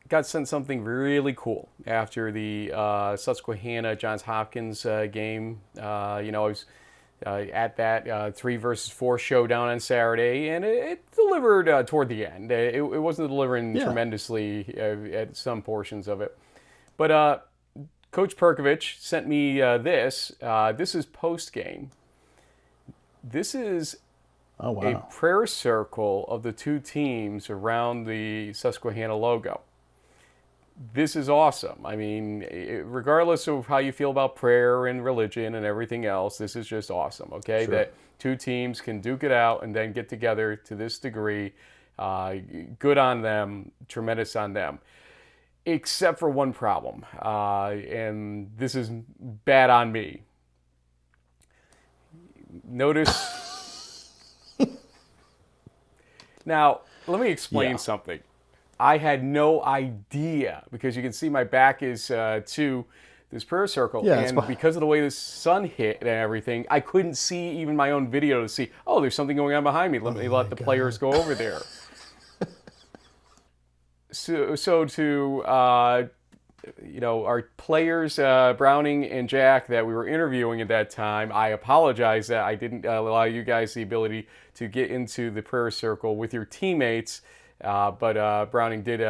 got sent something really cool after the Susquehanna Johns Hopkins game. I was at that 3 versus 4 showdown on Saturday, and it delivered toward the end. It wasn't delivering tremendously at some portions of it. But Coach Perkovich sent me this. This is post-game. This is a prayer circle of the two teams around the Susquehanna logo. This is awesome. I mean, regardless of how you feel about prayer and religion and everything else, this is just awesome, okay? Sure. That two teams can duke it out and then get together to this degree. Good on them, tremendous on them. Except for one problem, and this is bad on me. Notice. Now, let me explain something. I had no idea, because you can see my back is to this prayer circle, and because of the way the sun hit and everything, I couldn't see even my own video to see, oh, there's something going on behind me. Let me let the players go over there. So to our players, Browning and Jack, that we were interviewing at that time, I apologize that I didn't allow you guys the ability to get into the prayer circle with your teammates. But Browning did,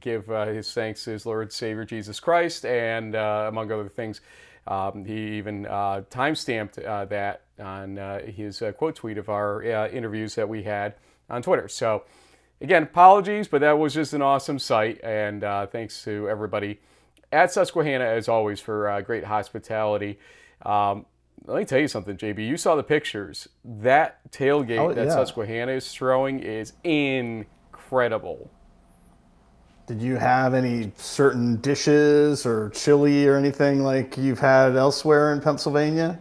give his thanks to his Lord and Savior Jesus Christ, and among other things, he even timestamped that on his quote tweet of our interviews that we had on Twitter. So, again, apologies, but that was just an awesome sight, and thanks to everybody at Susquehanna, as always, for great hospitality. Let me tell you something, JB. You saw the pictures. That tailgate that Susquehanna is throwing is incredible. Did you have any certain dishes or chili or anything like you've had elsewhere in Pennsylvania?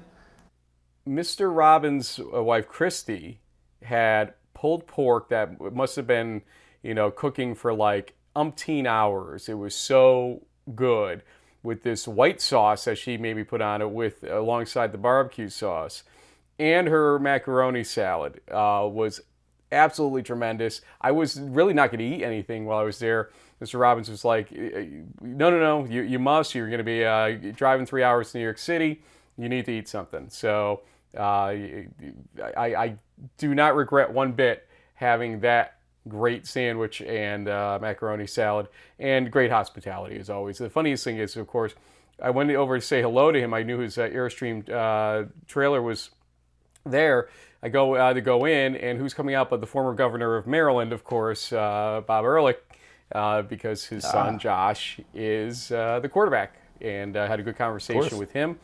Mr. Robbins' wife, Christy, had pulled pork that must have been, cooking for like umpteen hours. It was so good, with this white sauce that she maybe put on it alongside the barbecue sauce. And her macaroni salad was absolutely tremendous. I was really not going to eat anything while I was there. Mr. Robbins was like, no, you must. You're going to be driving 3 hours to New York City. You need to eat something. So I do not regret one bit having that great sandwich and macaroni salad, and great hospitality as always. The funniest thing is, of course, I went over to say hello to him. I knew his Airstream trailer was there. I go to go in, and who's coming out but the former governor of Maryland, of course, Bob Ehrlich, because his son Josh is the quarterback, and had a good conversation with him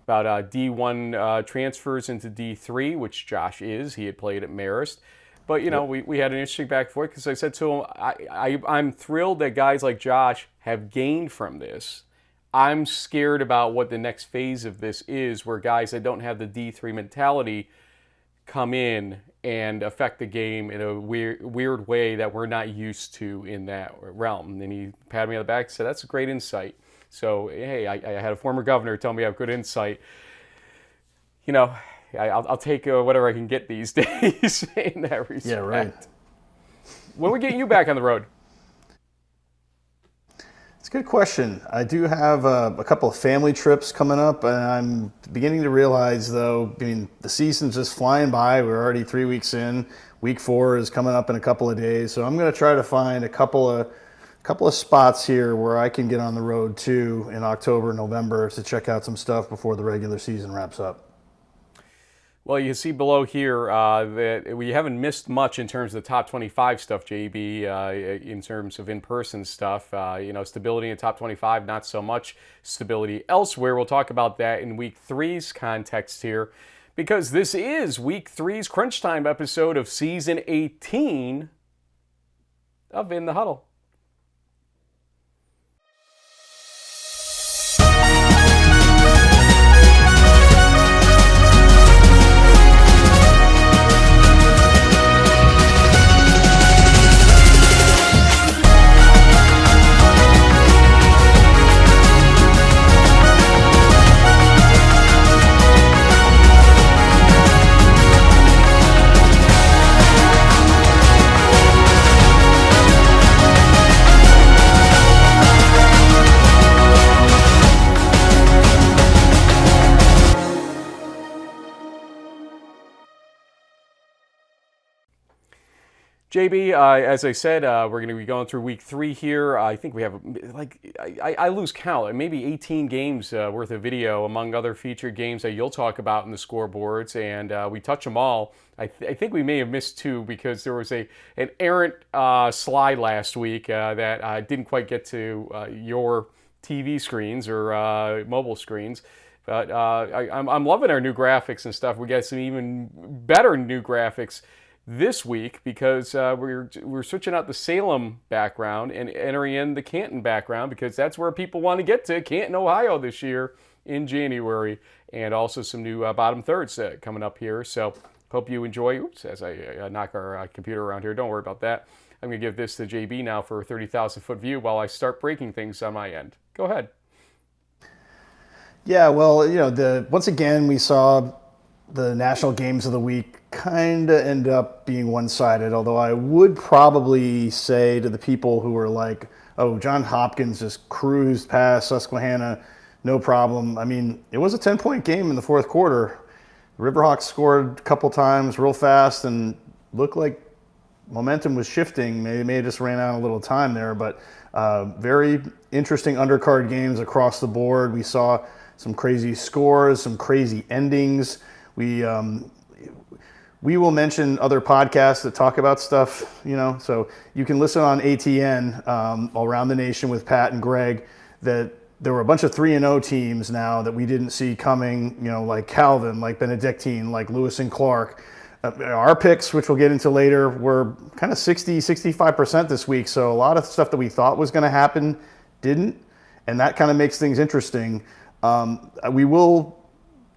about D1 transfers into D3, which Josh is. He had played at Marist. But, we had an interesting back and forth, because I said to him, I'm thrilled that guys like Josh have gained from this. I'm scared about what the next phase of this is, where guys that don't have the D3 mentality come in and affect the game in a weird way that we're not used to in that realm. And he patted me on the back and said, that's a great insight. So, hey, I had a former governor tell me I have good insight. I'll take whatever I can get these days in that respect. Yeah, right. When are we getting you back on the road? It's a good question. I do have a couple of family trips coming up, and I'm beginning to realize, though, the season's just flying by. We're already 3 weeks in. Week 4 is coming up in a couple of days, so I'm going to try to find a couple of spots here where I can get on the road too in October, November, to check out some stuff before the regular season wraps up. Well, you see below here that we haven't missed much in terms of the top 25 stuff, JB, in terms of in-person stuff. Stability in the top 25, not so much stability elsewhere. We'll talk about that in Week 3's context here, because this is Week 3's Crunchtime episode of Season 18 of In the Huddle. JB, as I said, we're going to be going through week 3 here. I think we have, I lose count, maybe 18 games worth of video, among other featured games that you'll talk about in the scoreboards, and we touch them all. I think we may have missed 2 because there was an errant slide last week that didn't quite get to your TV screens or mobile screens. But I'm loving our new graphics and stuff. We got some even better new graphics this week because we're switching out the Salem background and entering in the Canton background because that's where people want to get to, Canton, Ohio this year in January, and also some new bottom thirds coming up here. So hope you enjoy. Oops, as I knock our computer around here, don't worry about that. I'm going to give this to JB now for a 30,000 foot view while I start breaking things on my end. Go ahead. Yeah, well, once again, we saw the national games of the week kind of end up being one-sided, although I would probably say to the people who were like, oh, John Hopkins just cruised past Susquehanna, no problem. I mean, it was a 10-point game in the fourth quarter. Riverhawks scored a couple times real fast and looked like momentum was shifting. Maybe they just ran out a little time there, but very interesting undercard games across the board. We saw some crazy scores, some crazy endings. We will mention other podcasts that talk about stuff, so you can listen on ATN around the nation with Pat and Greg, that there were a bunch of 3-0 teams now that we didn't see coming, like Calvin, like Benedictine, like Lewis and Clark. Our picks, which we'll get into later, were kind of 65% this week. So a lot of stuff that we thought was going to happen didn't, and that kind of makes things interesting. We will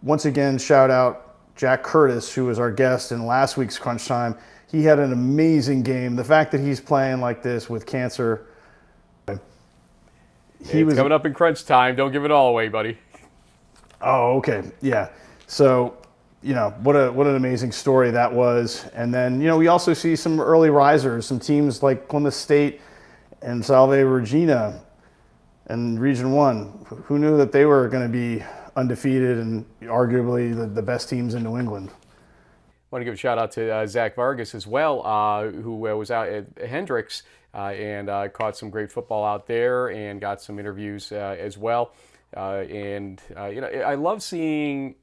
once again shout out Jack Curtis, who was our guest in last week's Crunch Time. He had an amazing game. The fact that he's playing like this with cancer. He was coming up in Crunch Time. Don't give it all away, buddy. Oh, okay. Yeah. So, what an amazing story that was. And then, we also see some early risers, some teams like Columbus State and Salve Regina and Region 1. Who knew that they were going to be undefeated and arguably the best teams in New England? I want to give a shout out to Zach Vargas as well, who was out at Hendricks and caught some great football out there and got some interviews as well. I love seeing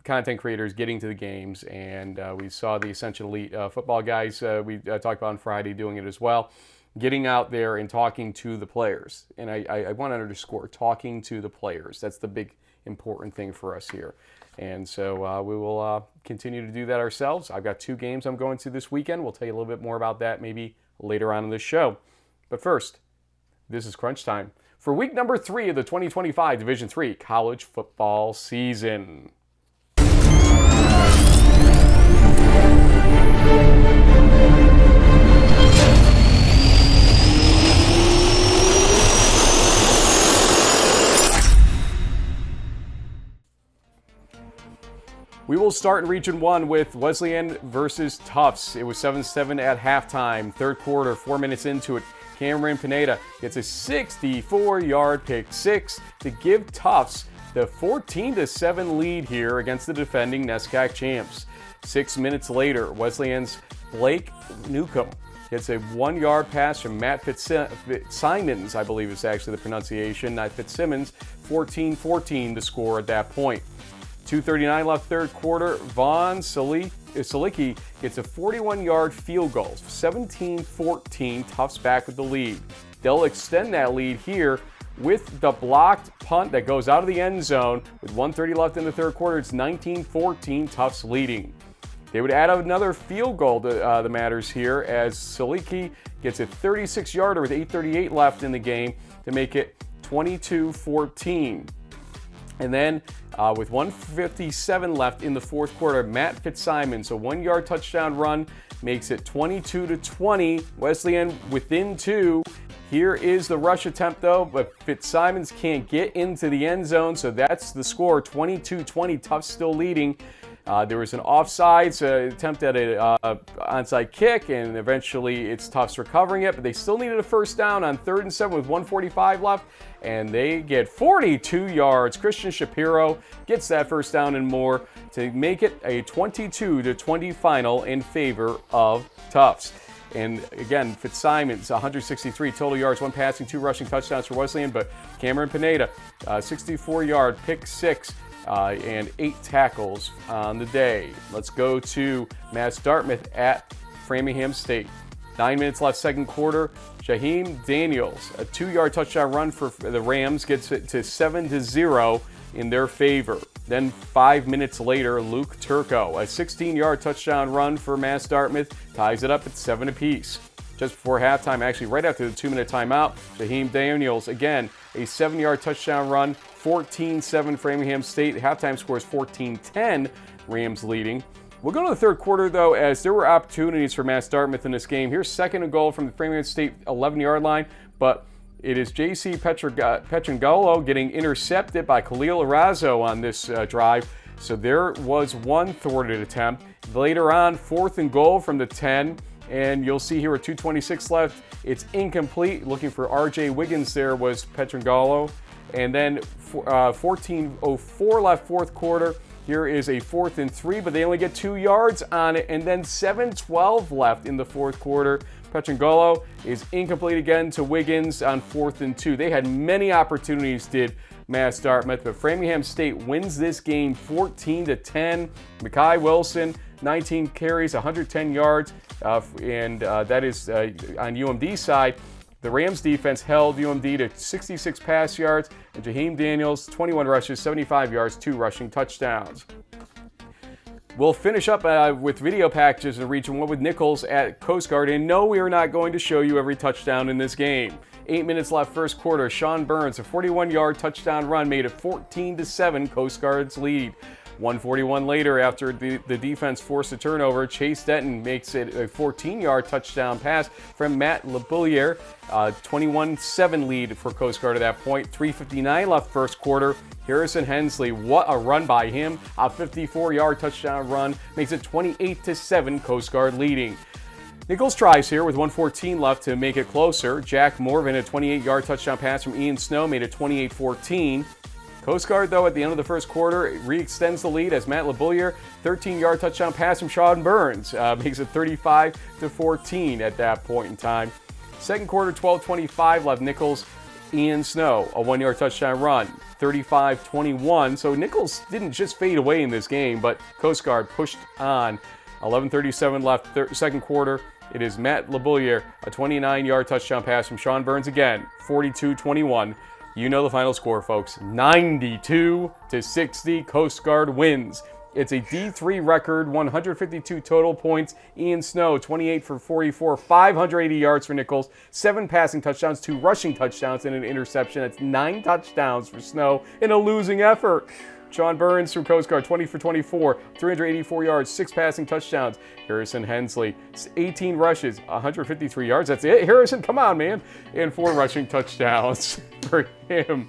content creators getting to the games, and we saw the Ascension Elite football guys we talked about on Friday doing it as well, getting out there and talking to the players. And I want to underscore talking to the players. That's the big important thing for us here. And so we will continue to do that ourselves. I've got 2 games I'm going to this weekend. We'll tell you a little bit more about that maybe later on in the show. But first, this is Crunch Time for week number 3 of the 2025 Division III college football season. We will start in Region 1 with Wesleyan versus Tufts. It was 7-7 at halftime. Third quarter, 4 minutes into it, Cameron Pineda gets a 64-yard pick six to give Tufts the 14-7 lead here against the defending NESCAC champs. 6 minutes later, Wesleyan's Blake Newcomb gets a 1-yard pass from Matt Fitzsimons, I believe is actually the pronunciation, not Fitzsimmons, 14-14 to score at that point. 2:39 left third quarter, Vaughn Salicki gets a 41-yard field goal. 17-14, Tufts back with the lead. They'll extend that lead here with the blocked punt that goes out of the end zone. With 1:30 left in the third quarter, it's 19-14, Tufts leading. They would add another field goal to the matters here as Salicki gets a 36-yarder with 8:38 left in the game to make it 22-14. And then with 1:57 left in the fourth quarter, Matt Fitzsimons, a 1-yard touchdown run, makes it 22-20. Wesleyan within 2. Here is the rush attempt though, but Fitzsimons can't get into the end zone, so that's the score, 22-20, Tufts still leading. There was an offsides attempt at an onside kick, and eventually it's Tufts recovering it, but they still needed a first down on 3rd and 7 with 1:45 left, and they get 42 yards. Christian Shapiro gets that first down and more to make it a 22-20 final in favor of Tufts. And again, Fitzsimons, 163 total yards, 1 passing, 2 rushing touchdowns for Wesleyan. But Cameron Pineda, 64-yard pick 6 and 8 tackles on the day. Let's go to Mass Dartmouth at Framingham State. 9 minutes left, second quarter. Jaheim Daniels, a 2-yard touchdown run for the Rams, gets it to 7-0 in their favor. Then 5 minutes later, Luke Turco, a 16-yard touchdown run for Mass Dartmouth, ties it up at 7 apiece. Just before halftime, actually right after the 2-minute timeout, Jaheim Daniels, again, a 7-yard touchdown run, 14-7 Framingham State. Halftime score is 14-10, Rams leading. We'll go to the third quarter, though, as there were opportunities for Mass Dartmouth in this game. Here's second and goal from the Framingham State 11-yard line, but it is J.C. Petrangolo getting intercepted by Khalil Arazo on this drive. So there was one thwarted attempt. Later on, fourth and goal from the 10, and you'll see here with 2:26 left, it's incomplete. Looking for R.J. Wiggins there was Petrangolo. And then 14:04 left, fourth quarter. Here is a 4th and 3, but they only get 2 yards on it. And then 7:12 left in the fourth quarter. Petrangolo is incomplete again to Wiggins on 4th and 2. They had many opportunities, did Mass Dartmouth, but Framingham State wins this game 14-10. Mekhi Wilson, 19 carries, 110 yards, and that is on UMD side. The Rams defense held UMD to 66 pass yards, and Jaheim Daniels, 21 rushes, 75 yards, 2 rushing touchdowns. We'll finish up with video packages in Region 1 with Nichols at Coast Guard. And no, we are not going to show you every touchdown in this game. 8 minutes left, first quarter. Sean Burns, a 41-yard touchdown run, made it 14-7 Coast Guard's lead. 141 later, after the defense forced a turnover, Chase Denton makes it a 14-yard touchdown pass from Matt LeBouillier. 21-7 lead for Coast Guard at that point. 3:59 left first quarter. Harrison Hensley, what a run by him. A 54-yard touchdown run makes it 28-7 Coast Guard leading. Nichols tries here with 1:14 left to make it closer. Jack Morvan, a 28-yard touchdown pass from Ian Snow, made it 28-14. Coast Guard, though, at the end of the first quarter, re-extends the lead as Matt LeBouillier, 13-yard touchdown pass from Sean Burns, makes it 35-14 at that point in time. Second quarter, 12:25 left. Nichols, Ian Snow, a 1-yard touchdown run, 35-21. So Nichols didn't just fade away in this game, but Coast Guard pushed on. 11:37 left, second quarter. It is Matt LeBouillier, a 29-yard touchdown pass from Sean Burns again, 42-21. You know the final score, folks. 92-60, Coast Guard wins. It's a D3 record, 152 total points. Ian Snow, 28 for 44, 580 yards for Nichols, 7 passing touchdowns, 2 rushing touchdowns, and an interception. That's 9 touchdowns for Snow in a losing effort. Sean Burns from Coast Guard, 20 for 24, 384 yards, 6 passing touchdowns. Harrison Hensley, 18 rushes, 153 yards. That's it. Harrison, come on, man. And 4 rushing touchdowns for him.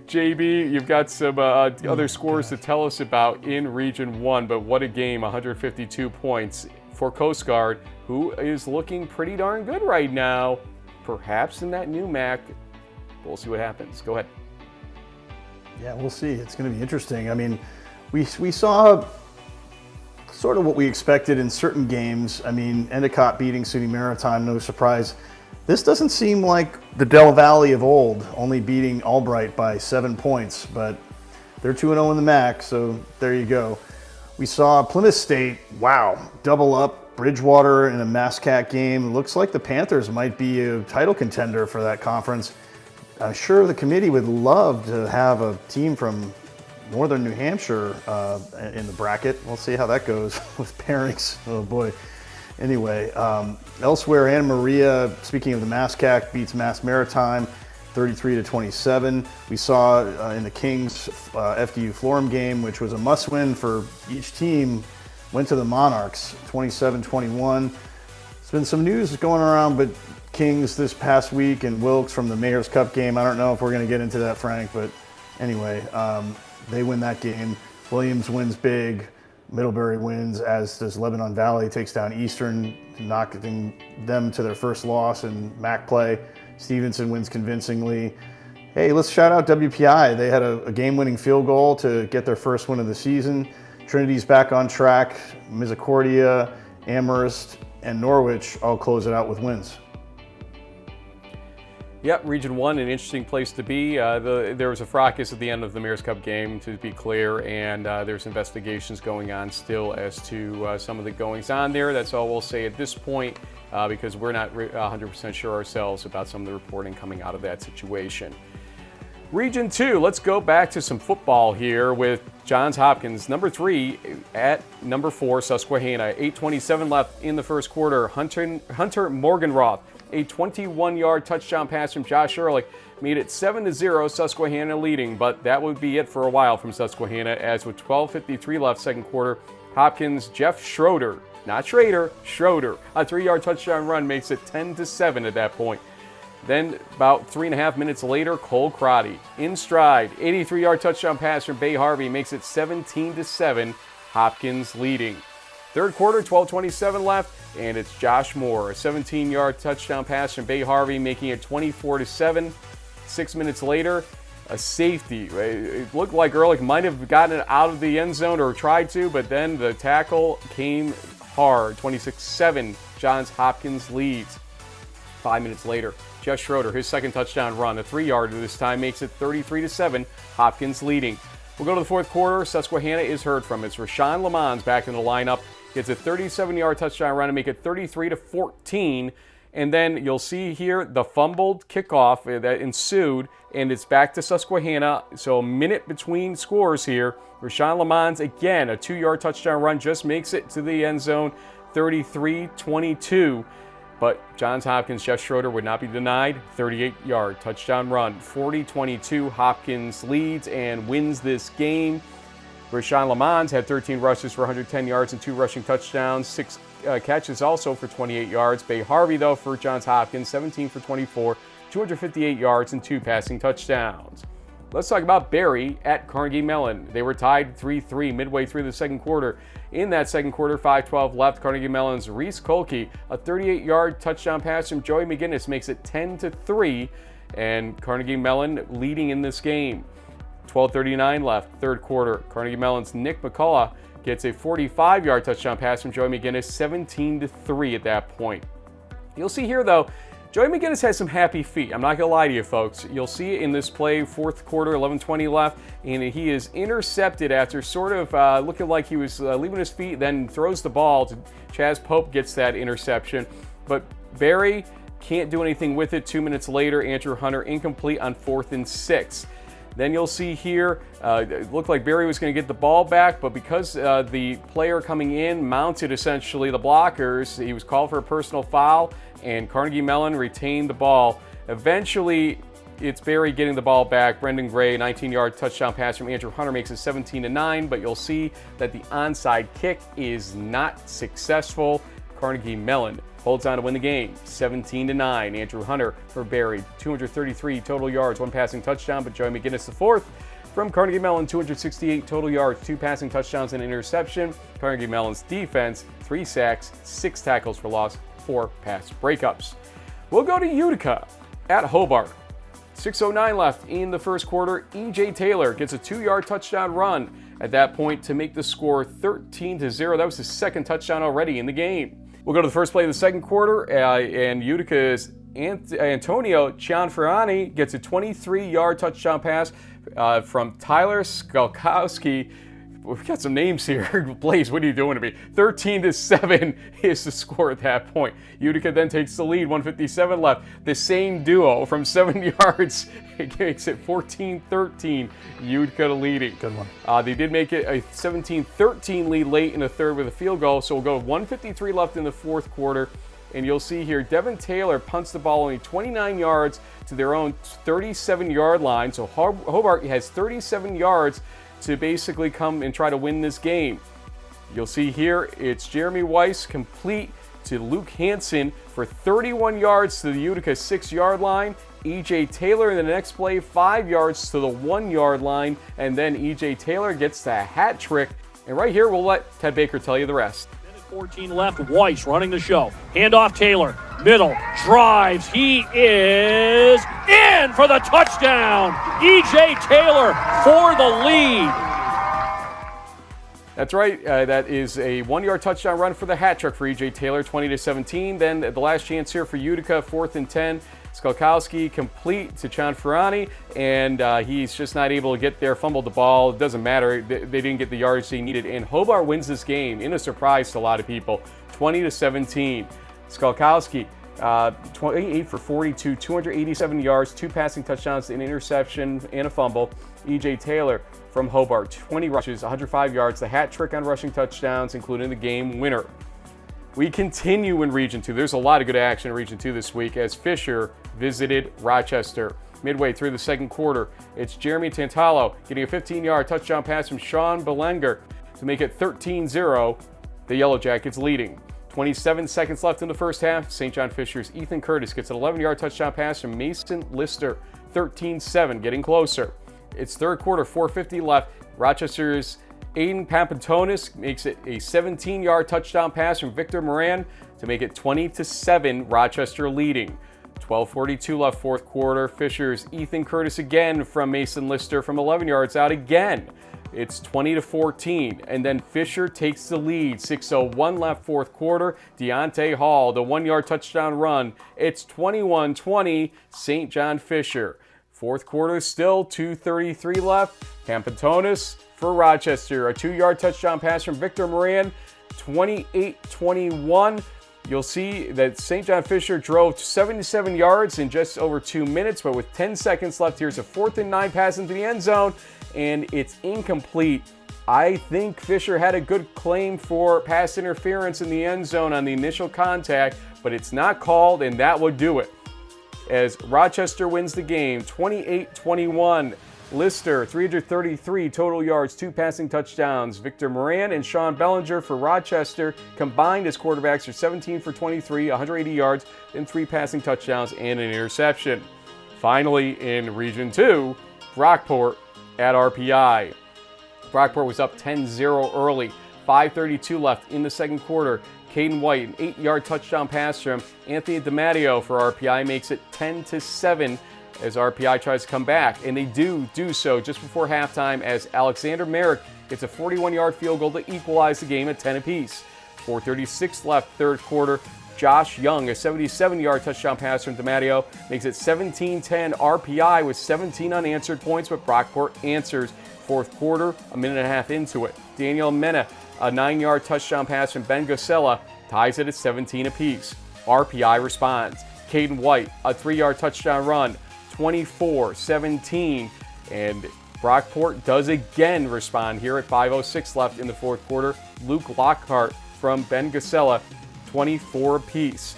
JB, you've got some other scores to tell us about in Region 1, but what a game, 152 points for Coast Guard, who is looking pretty darn good right now. Perhaps in that new MAC. We'll see what happens. Go ahead. Yeah, we'll see. It's going to be interesting. I mean, we saw sort of what we expected in certain games. I mean, Endicott beating SUNY Maritime, no surprise. This doesn't seem like the Del Valle of old, only beating Albright by 7 points, but they're 2-0 in the MAC, so there you go. We saw Plymouth State, wow, double up Bridgewater in a MASCAC game. Looks like the Panthers might be a title contender for that conference. I'm sure the committee would love to have a team from Northern New Hampshire in the bracket. We'll see how that goes with pairings. Oh boy. Anyway, elsewhere, Anna Maria, speaking of the MASCAC, beats Mass Maritime 33-27. We saw in the Kings FDU Florham game, which was a must-win for each team, went to the Monarchs 27-21. There's been some news going around, but Kings this past week and Wilkes from the Mayor's Cup game. I don't know if we're going to get into that, Frank, but anyway, they win that game. Williams wins big. Middlebury wins, as does Lebanon Valley, takes down Eastern, knocking them to their first loss in MAC play. Stevenson wins convincingly. Hey, let's shout out WPI. They had a game-winning field goal to get their first win of the season. Trinity's back on track. Misericordia, Amherst, and Norwich all close it out with wins. Yep, Region 1, an interesting place to be. There was a fracas at the end of the Mayor's Cup game, to be clear, and there's investigations going on still as to some of the goings-on there. That's all we'll say at this point, because we're not 100% sure ourselves about some of the reporting coming out of that situation. Region 2, let's go back to some football here with Johns Hopkins, number 3 at number 4, Susquehanna. 8:27 left in the first quarter. Hunter Morgenroth, a 21-yard touchdown pass from Josh Ehrlich, made it 7-0, Susquehanna leading, but that would be it for a while from Susquehanna, as with 12:53 left second quarter, Hopkins' Jeff Schroeder, not Schrader, Schroeder, a 3-yard touchdown run makes it 10-7 at that point. Then about 3.5 minutes later, Cole Crotty, in stride, 83-yard touchdown pass from Bay Harvey makes it 17-7, Hopkins leading. Third quarter, 12:27 left, and it's Josh Moore, a 17-yard touchdown pass from Bay Harvey, making it 24-7. 6 minutes later, a safety. It looked like Ehrlich might have gotten it out of the end zone or tried to, but then the tackle came hard. 26-7, Johns Hopkins leads. 5 minutes later, Jeff Schroeder, his second touchdown run, a 3-yarder this time, makes it 33-7, Hopkins leading. We'll go to the fourth quarter. Susquehanna is heard from. It's Rashawn Lamons back in the lineup. Gets a 37-yard touchdown run to make it 33-14. And then you'll see here the fumbled kickoff that ensued, and it's back to Susquehanna. So a minute between scores here. Rashawn Lamons, again, a 2-yard touchdown run, just makes it to the end zone, 33-22. But Johns Hopkins, Jeff Schroeder would not be denied. 38-yard touchdown run. 40-22, Hopkins leads and wins this game. Rashawn Lamons had 13 rushes for 110 yards and 2 rushing touchdowns, 6 catches also for 28 yards. Bay Harvey, though, for Johns Hopkins, 17 for 24, 258 yards and 2 passing touchdowns. Let's talk about Barry at Carnegie Mellon. They were tied 3-3 midway through the second quarter. In that second quarter, 5:12 left, Carnegie Mellon's Reese Kolke, a 38-yard touchdown pass from Joey McGinnis makes it 10-3, and Carnegie Mellon leading in this game. 12:39 left, third quarter. Carnegie Mellon's Nick McCullough gets a 45-yard touchdown pass from Joey McGinnis, 17-3 at that point. You'll see here, though, Joey McGinnis has some happy feet. I'm not going to lie to you, folks. You'll see it in this play, fourth quarter, 11:20 left, and he is intercepted after sort of looking like he was leaving his feet, then throws the ball to Chaz Pope, gets that interception. But Barry can't do anything with it. 2 minutes later, Andrew Hunter incomplete on 4th and 6. Then you'll see here, it looked like Barry was going to get the ball back, but because the player coming in mounted essentially the blockers, he was called for a personal foul, and Carnegie Mellon retained the ball. Eventually, it's Barry getting the ball back. Brendan Gray, 19-yard touchdown pass from Andrew Hunter makes it 17-9, but you'll see that the onside kick is not successful. Carnegie Mellon holds on to win the game, 17-9. Andrew Hunter for Barry, 233 total yards, 1 passing touchdown, but Joey McGinnis the fourth. From Carnegie Mellon, 268 total yards, 2 passing touchdowns and interception. Carnegie Mellon's defense, 3 sacks, 6 tackles for loss, 4 pass breakups. We'll go to Utica at Hobart. 6:09 left in the first quarter. E.J. Taylor gets a 2-yard touchdown run at that point to make the score 13-0. That was his second touchdown already in the game. We'll go to the first play of the second quarter, and Utica's Antonio Cianfrani gets a 23-yard touchdown pass from Tyler Skalkowski. We've got some names here. Blaze, what are you doing to me? 13-7 is the score at that point. Utica then takes the lead, 1:57 left. The same duo from 7 yards. It makes it 14-13. Utica leading. Good one. They did make it a 17-13 lead late in the third with a field goal. So we'll go 1:53 left in the fourth quarter. And you'll see here, Devin Taylor punts the ball only 29 yards to their own 37-yard line. So Hobart has 37 yards to basically come and try to win this game. You'll see here, it's Jeremy Weiss complete to Luke Hansen for 31 yards to the Utica 6-yard line. E.J. Taylor in the next play, 5 yards to the 1-yard line, and then E.J. Taylor gets the hat trick. And right here, we'll let Ted Baker tell you the rest. 14 left, Weiss running the show. Handoff Taylor, middle, drives, he is in for the touchdown! E.J. Taylor for the lead. That's right. That is a 1-yard touchdown run for the hat trick for E.J. Taylor, 20-17. Then the last chance here for Utica, 4th and 10. Skolkowski complete to Cianfrani, and he's just not able to get there, fumbled the ball. It doesn't matter. They didn't get the yardage they needed. And Hobart wins this game in a surprise to a lot of people, 20-17. Skolkowski, 28 for 42, 287 yards, 2 passing touchdowns, an interception, and a fumble. E.J. Taylor from Hobart, 20 rushes, 105 yards, the hat trick on rushing touchdowns, including the game winner. We continue in Region 2. There's a lot of good action in Region 2 this week as Fisher visited Rochester. Midway through the second quarter, it's Jeremy Tantalo getting a 15-yard touchdown pass from Sean Belenger to make it 13-0. The Yellow Jackets leading. 27 seconds left in the first half. St. John Fisher's Ethan Curtis gets an 11-yard touchdown pass from Mason Lister. 13-7, getting closer. It's third quarter, 4:50 left. Rochester's Aiden Papantonis makes it a 17-yard touchdown pass from Victor Moran to make it 20-7, Rochester leading. 12:42 left fourth quarter. Fisher's Ethan Curtis again from Mason Lister from 11 yards out again. It's 20-14, and then Fisher takes the lead. 6:01 left fourth quarter. Deontay Hall, the 1-yard touchdown run. It's 21-20, St. John Fisher. Fourth quarter still, 2:33 left. Papantonis for Rochester, a 2-yard touchdown pass from Victor Moran, 28-21. You'll see that St. John Fisher drove 77 yards in just over 2 minutes, but with 10 seconds left, here's a 4th and 9 pass into the end zone, and it's incomplete. I think Fisher had a good claim for pass interference in the end zone on the initial contact, but it's not called, and that would do it. As Rochester wins the game, 28-21. Lister, 333 total yards, 2 passing touchdowns. Victor Moran and Sean Bellinger for Rochester combined as quarterbacks are 17 for 23, 180 yards, and 3 passing touchdowns and an interception. Finally, in Region 2, Brockport at RPI. Brockport was up 10-0 early, 5:32 left in the second quarter. Caden White, an 8-yard touchdown pass from Anthony DiMatteo for RPI makes it 10-7 as RPI tries to come back. And they do so just before halftime as Alexander Merrick gets a 41-yard field goal to equalize the game at 10 apiece. 4:36 left third quarter. Josh Young, a 77-yard touchdown pass from DiMatteo, makes it 17-10. RPI with 17 unanswered points, but Brockport answers. Fourth quarter, a minute and a half into it. Daniel Mena, a 9-yard touchdown pass from Ben Gosella, ties it at 17 apiece. RPI responds. Caden White, a 3-yard touchdown run, 24-17. And Brockport does again respond here at 5:06 left in the fourth quarter. Luke Lockhart from Ben Gosella, 24 apiece.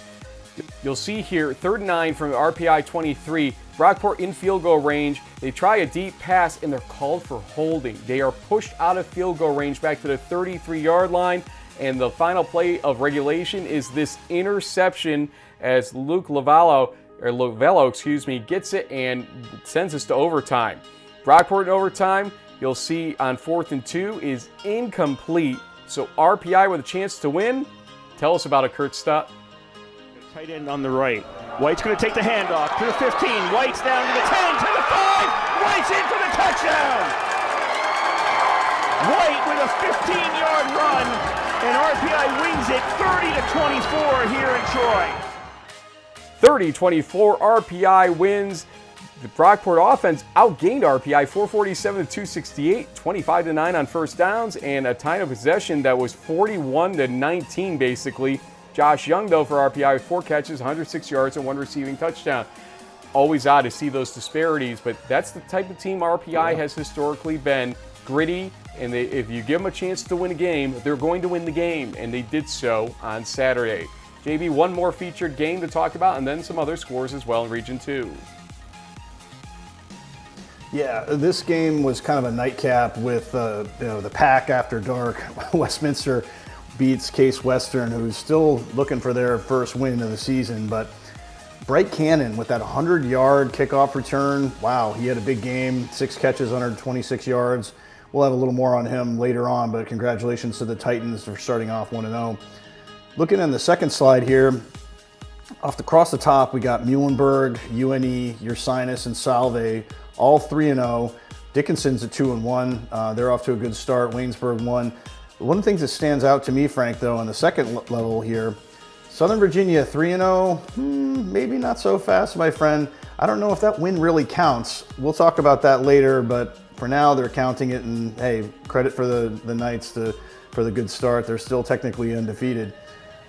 You'll see here, 3rd and 9 from RPI 23. Brockport in field goal range. They try a deep pass and they're called for holding. They are pushed out of field goal range back to the 33-yard line. And the final play of regulation is this interception as Luke Lovello gets it and sends us to overtime. Brockport in overtime, you'll see on 4th and 2 is incomplete. So RPI with a chance to win. Tell us about it, Kurt Stutt. Tight end on the right. White's going to take the handoff to the 15. White's down to the 10, to the 5. White's in for the touchdown. White with a 15-yard run, and RPI wins it 30-24 here in Troy. 30-24, RPI wins. The Brockport offense outgained RPI 447-268, 25-9 on first downs, and a time of possession that was 41-19 basically. Josh Young, though, for RPI with 4 catches, 106 yards, and 1 receiving touchdown. Always odd to see those disparities, but that's the type of team RPI has historically been. Gritty, and if you give them a chance to win a game, they're going to win the game, and they did so on Saturday. JB, one more featured game to talk about, and then some other scores as well in Region 2. Yeah, this game was kind of a nightcap with the pack after dark. Westminster beats Case Western, who's still looking for their first win of the season. But Bright Cannon with that 100-yard kickoff return. Wow, he had a big game, 6 catches, 126 yards. We'll have a little more on him later on, but congratulations to the Titans for starting off 1-0. Looking in the second slide here, across the top, we got Muhlenberg, UNE, Ursinus, and Salve, all 3-0. Dickinson's at 2-1. They're off to a good start. Waynesburg 1. One of the things that stands out to me, Frank, though, on the second level here, Southern Virginia 3-0, maybe not so fast, my friend. I don't know if that win really counts. We'll talk about that later, but for now they're counting it, and hey, credit for the Knights for the good start. They're still technically undefeated.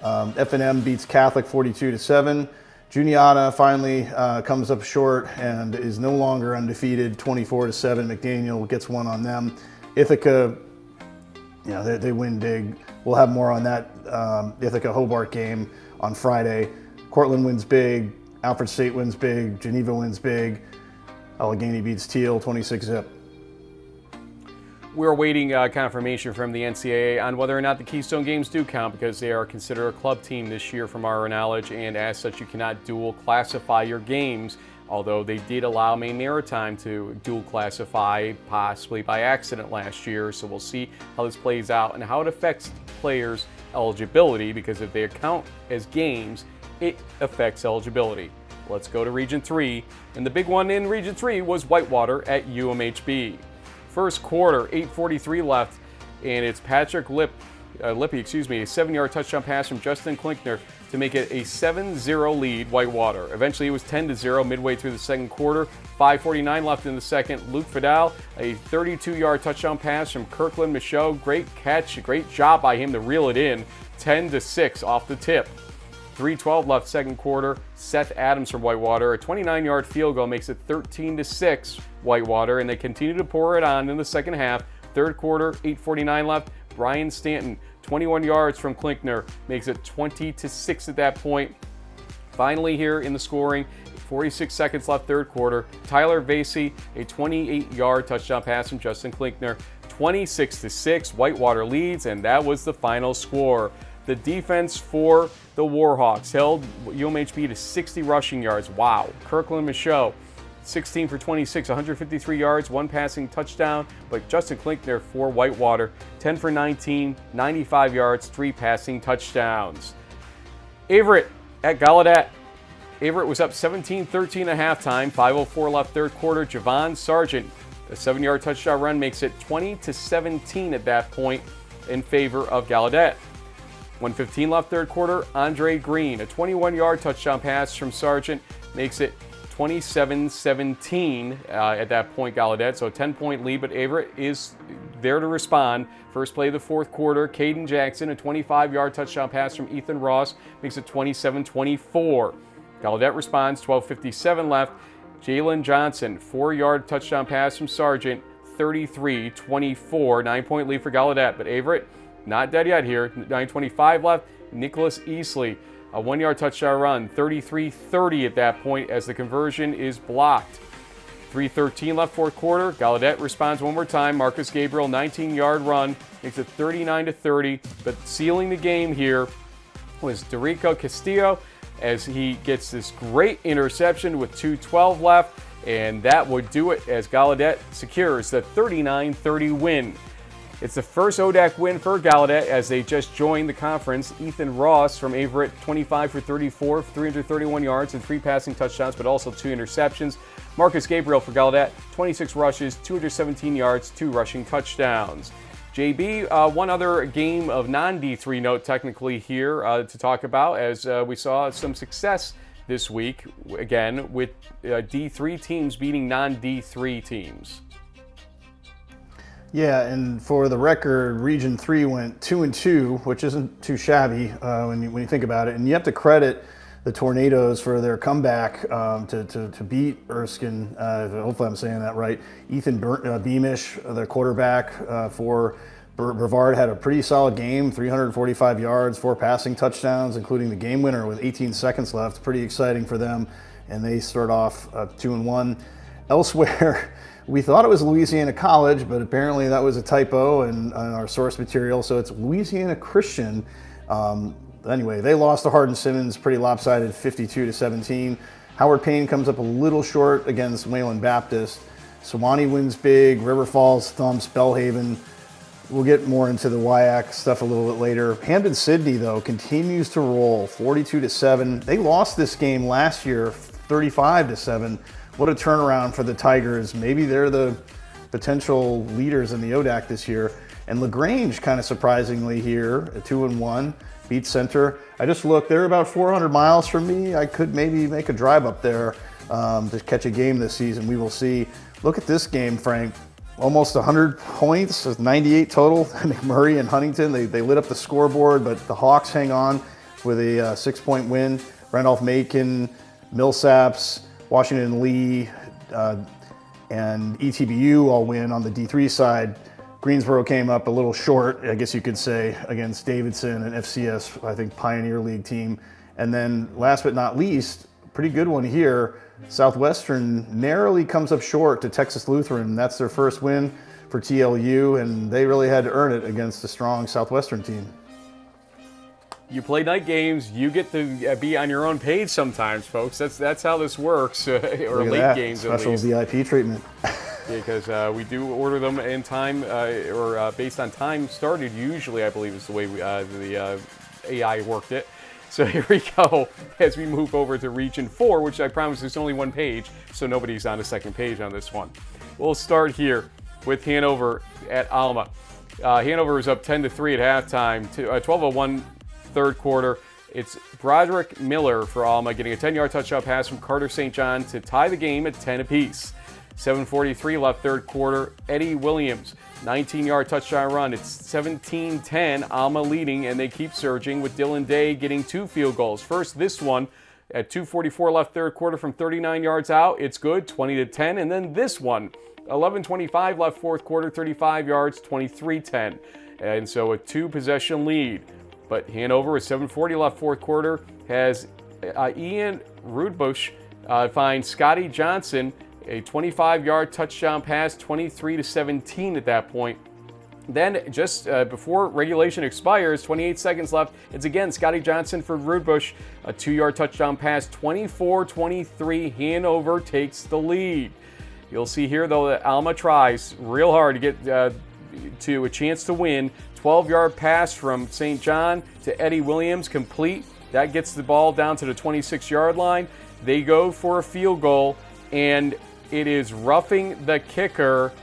F&M beats Catholic 42-7. Juniata finally comes up short and is no longer undefeated, 24-7. McDaniel gets one on them. Ithaca, they win big. We'll have more on that Ithaca Hobart game on Friday. Cortland wins big. Alfred State wins big. Geneva wins big. Allegheny beats Teal 26-zip. We're awaiting confirmation from the NCAA on whether or not the Keystone Games do count, because they are considered a club team this year from our knowledge, and as such you cannot dual classify your games, although they did allow Maine Maritime to dual classify possibly by accident last year. So we'll see how this plays out and how it affects players' eligibility, because if they count as games, it affects eligibility. Let's go to Region 3, and the big one in Region 3 was Whitewater at UMHB. First quarter, 8:43 left, and it's Patrick Lippy, a 7-yard touchdown pass from Justin Klinkner to make it a 7-0 lead, Whitewater. Eventually it was 10-0 midway through the second quarter. 5:49 left in the second. Luke Fidel, a 32-yard touchdown pass from Kirkland Michaud. Great catch, great job by him to reel it in. 10-6 off the tip. 3:12 left second quarter. Seth Adams from Whitewater, a 29-yard field goal makes it 13-6 Whitewater, and they continue to pour it on in the second half. Third quarter, 8:49 left. Brian Stanton, 21 yards from Klinkner, makes it 20-6 at that point. Finally here in the scoring, 46 seconds left third quarter. Tyler Vasey, a 28-yard touchdown pass from Justin Klinkner. 26-6, Whitewater leads, and that was the final score. The defense for the Warhawks held UMHB to 60 rushing yards. Wow. Kirkland Michaud, 16 for 26, 153 yards, 1 passing touchdown. But Justin Klinkner for Whitewater, 10 for 19, 95 yards, 3 passing touchdowns. Averett at Gallaudet. Averett was up 17-13 at halftime. 5:04 left third quarter. Javon Sargent, a 7-yard touchdown run, makes it 20-17 at that point in favor of Gallaudet. 1:15 left third quarter. Andre Green, a 21-yard touchdown pass from Sargent, makes it 27-17 at that point, Gallaudet. So a 10-point lead, but Averett is there to respond. First play of the fourth quarter, Caden Jackson, a 25-yard touchdown pass from Ethan Ross, makes it 27-24. Gallaudet responds, 12:57 left. Jalen Johnson, 4-yard touchdown pass from Sargent, 33-24. 9-point lead for Gallaudet, but Averett not dead yet here. 9:25 left. Nicholas Easley, a 1-yard touchdown run, 33-30 at that point as the conversion is blocked. 3:13 left fourth quarter. Gallaudet responds one more time. Marcus Gabriel, 19-yard run, makes it 39-30. But sealing the game here was Dorico Castillo as he gets this great interception with 2:12 left. And that would do it as Gallaudet secures the 39-30 win. It's the first ODAC win for Gallaudet as they just joined the conference. Ethan Ross from Averett, 25 for 34, 331 yards and 3 passing touchdowns, but also 2 interceptions. Marcus Gabriel for Gallaudet, 26 rushes, 217 yards, 2 rushing touchdowns. JB, one other game of non-D3 note technically here to talk about, as we saw some success this week, again, with D3 teams beating non-D3 teams. Yeah, and for the record, Region 3 went 2-2, which isn't too shabby when you think about it. And you have to credit the Tornadoes for their comeback to beat Erskine. Hopefully I'm saying that right. Ethan Beamish, their quarterback for Brevard, had a pretty solid game, 345 yards, 4 passing touchdowns, including the game winner with 18 seconds left. Pretty exciting for them, and they start off 2-1. Elsewhere, we thought it was Louisiana College, but apparently that was a typo in our source material, so it's Louisiana Christian. Anyway, they lost to Hardin-Simmons, pretty lopsided, 52-17. Howard Payne comes up a little short against Wayland Baptist. Sewanee wins big, River Falls thumps Bellhaven. We'll get more into the WIAC stuff a little bit later. Hampden-Sydney, though, continues to roll, 42-7. They lost this game last year, 35-7. What a turnaround for the Tigers. Maybe they're the potential leaders in the ODAC this year. And LaGrange, kind of surprisingly here, at 2-1, beats Center. I just looked, they're about 400 miles from me. I could maybe make a drive up there to catch a game this season. We will see. Look at this game, Frank. Almost 100 points, 98 total. McMurray and Huntington, they lit up the scoreboard, but the Hawks hang on with a 6-point win. Randolph-Macon, Millsaps, Washington Lee, and ETBU all win on the D3 side. Greensboro came up a little short, I guess you could say, against Davidson and FCS, I think Pioneer League team. And then last but not least, pretty good one here, Southwestern narrowly comes up short to Texas Lutheran. That's their first win for TLU, and they really had to earn it against a strong Southwestern team. You play night games, you get to be on your own page sometimes, folks. That's how this works, or late games at least. Special VIP treatment. Because we do order them in time, or based on time started, usually, I believe is the way the AI worked it. So here we go as we move over to Region 4, which I promise is only one page, so nobody's on the second page on this one. We'll start here with Hanover at Alma. Hanover is up 10-3 at halftime, to 12:01 third quarter. It's Broderick Miller for Alma getting a 10-yard touchdown pass from Carter St. John to tie the game at 10 apiece. 7:43 left third quarter. Eddie Williams, 19-yard touchdown run. It's 17-10, Alma leading, and they keep surging with Dylan Day getting 2 field goals. First, this one at 2:44 left third quarter from 39 yards out. It's good, 20-10. And then this one, 11:25 left fourth quarter, 35 yards, 23-10. And so a 2-possession lead. But Hanover with 7:40 left fourth quarter has Ian Rudbush find Scotty Johnson a 25-yard touchdown pass, 23-17 at that point. Then just before regulation expires, 28 seconds left, it's again Scotty Johnson for Rudbush, a 2-yard touchdown pass, 24-23. Hanover takes the lead. You'll see here though that Alma tries real hard to get to a chance to win. 12-yard pass from St. John to Eddie Williams, complete. That gets the ball down to the 26-yard line. They go for a field goal, and it is roughing the kicker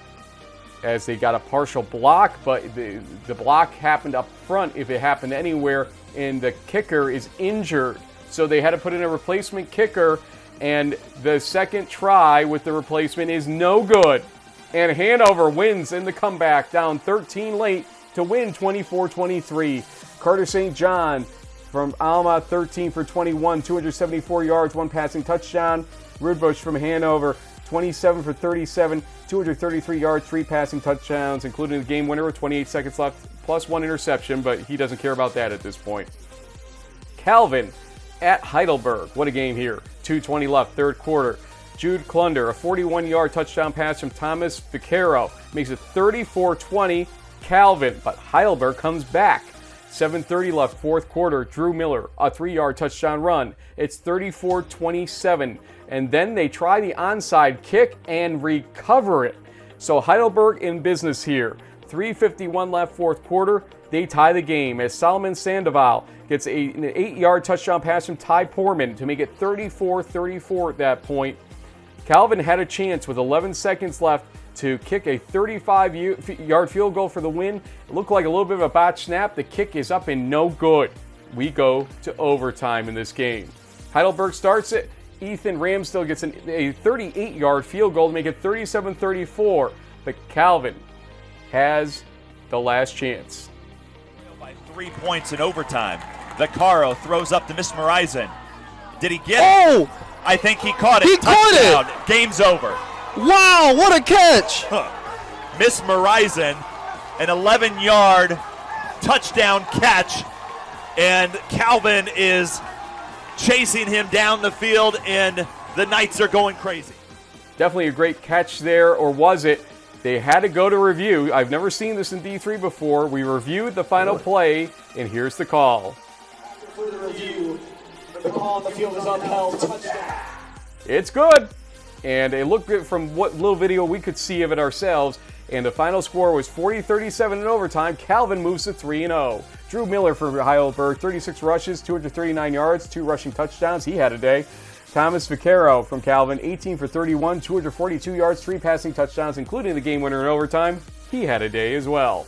as they got a partial block, but the block happened up front if it happened anywhere, and the kicker is injured. So they had to put in a replacement kicker, and the second try with the replacement is no good. And Hanover wins in the comeback, down 13 late to win 24-23. Carter St. John from Alma, 13 for 21, 274 yards, 1 passing touchdown. Rudbush from Hanover, 27 for 37, 233 yards, 3 passing touchdowns, including the game winner with 28 seconds left, plus 1 interception, but he doesn't care about that at this point. Calvin at Heidelberg. What a game here. 2:20 left, third quarter. Jude Klunder, a 41-yard touchdown pass from Thomas Vaquero, makes it 34-20 Calvin, but Heidelberg comes back. 7:30 left, fourth quarter. Drew Miller, a 3-yard touchdown run. It's 34-27. And then they try the onside kick and recover it. So Heidelberg in business here. 3:51 left, fourth quarter. They tie the game as Solomon Sandoval gets an 8-yard touchdown pass from Ty Poorman to make it 34-34 at that point. Calvin had a chance with 11 seconds left to kick a 35-yard field goal for the win. It looked like a little bit of a botch snap. The kick is up and no good. We go to overtime in this game. Heidelberg starts it. Ethan Ramsdale gets a 38-yard field goal to make it 37-34. But Calvin has the last chance. By 3 points in overtime. Vaccaro throws up to Mesmerizing. Did he get it? I think he caught it. He caught it. Game's over. Wow, what a catch! Mesmerizing, an 11-yard touchdown catch, and Calvin is chasing him down the field, and the Knights are going crazy. Definitely a great catch there, or was it? They had to go to review. I've never seen this in D3 before. We reviewed the final play, and here's the call. Further review, the call on the field is upheld. Touchdown. It's good. And it looked good from what little video we could see of it ourselves. And the final score was 40-37 in overtime. Calvin moves to 3-0. Drew Miller for Heidelberg, 36 rushes, 239 yards, 2 rushing touchdowns. He had a day. Thomas Vaquero from Calvin, 18 for 31, 242 yards, 3 passing touchdowns, including the game winner in overtime. He had a day as well.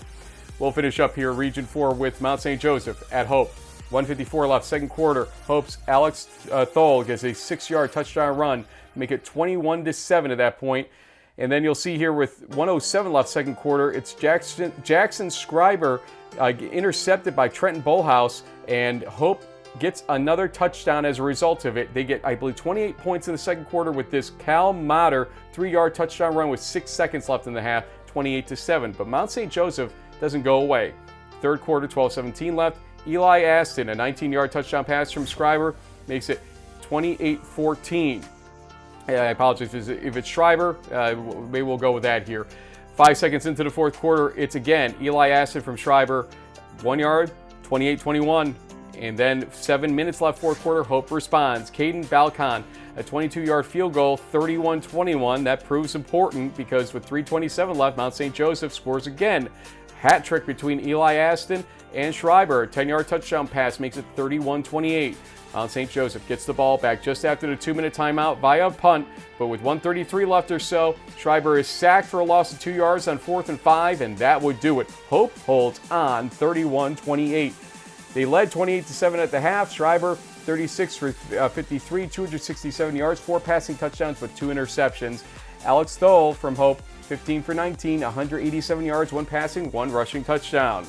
We'll finish up here, Region 4, with Mount St. Joseph at Hope. 154 left, second quarter. Hope's Alex Thole gets a 6-yard touchdown run, make it 21-7 at that point. And then you'll see here with 107 left, second quarter, it's Jackson Schreiber intercepted by Trenton Bullhouse, and Hope gets another touchdown as a result of it. They get, I believe, 28 points in the second quarter with this Cal Mater 3-yard touchdown run with 6 seconds left in the half, 28-7. But Mount St. Joseph doesn't go away. Third quarter, 12-17 left. Eli Aston, a 19-yard touchdown pass from Schreiber, makes it 28-14. I apologize if it's Schreiber. Maybe we'll go with that here. 5 seconds into the fourth quarter, it's again Eli Aston from Schreiber. 1 yard, 28-21. And then 7 minutes left, fourth quarter, Hope responds. Caden Balcon, a 22-yard field goal, 31-21. That proves important because with 3:27 left, Mount St. Joseph scores again. Hat trick between Eli Aston and Schreiber. A 10-yard touchdown pass makes it 31-28. Mount St. Joseph gets the ball back just after the 2-minute timeout via punt, but with 1:33 left or so, Schreiber is sacked for a loss of 2 yards on 4th and 5, and that would do it. Hope holds on 31-28. They led 28-7 at the half. Schreiber 36 for 53, 267 yards, 4 passing touchdowns with 2 interceptions. Alex Thole from Hope 15 for 19, 187 yards, 1 passing, 1 rushing touchdown.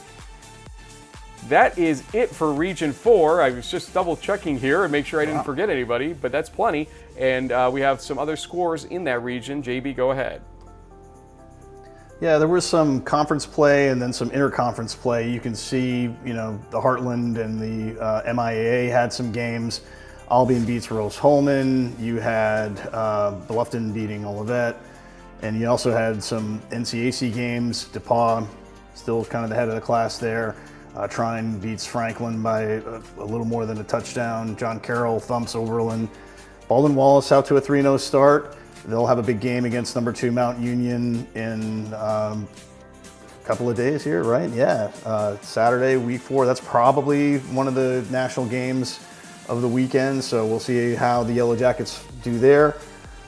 That is it for Region 4. I was just double checking here and make sure I didn't forget anybody, but that's plenty. And we have some other scores in that region. JB, go ahead. Yeah, there was some conference play and then some interconference play. You can see, the Heartland and the MIAA had some games. Albion beats Rose-Hulman. You had Bluffton beating Olivet. And you also had some NCAC games. DePaul still kind of the head of the class there. Trine beats Franklin by a little more than a touchdown. John Carroll thumps Oberlin. Baldwin Wallace out to a 3-0 start. They'll have a big game against number 2 Mount Union in a couple of days here, right? Yeah, Saturday, week 4. That's probably one of the national games of the weekend, so we'll see how the Yellow Jackets do there.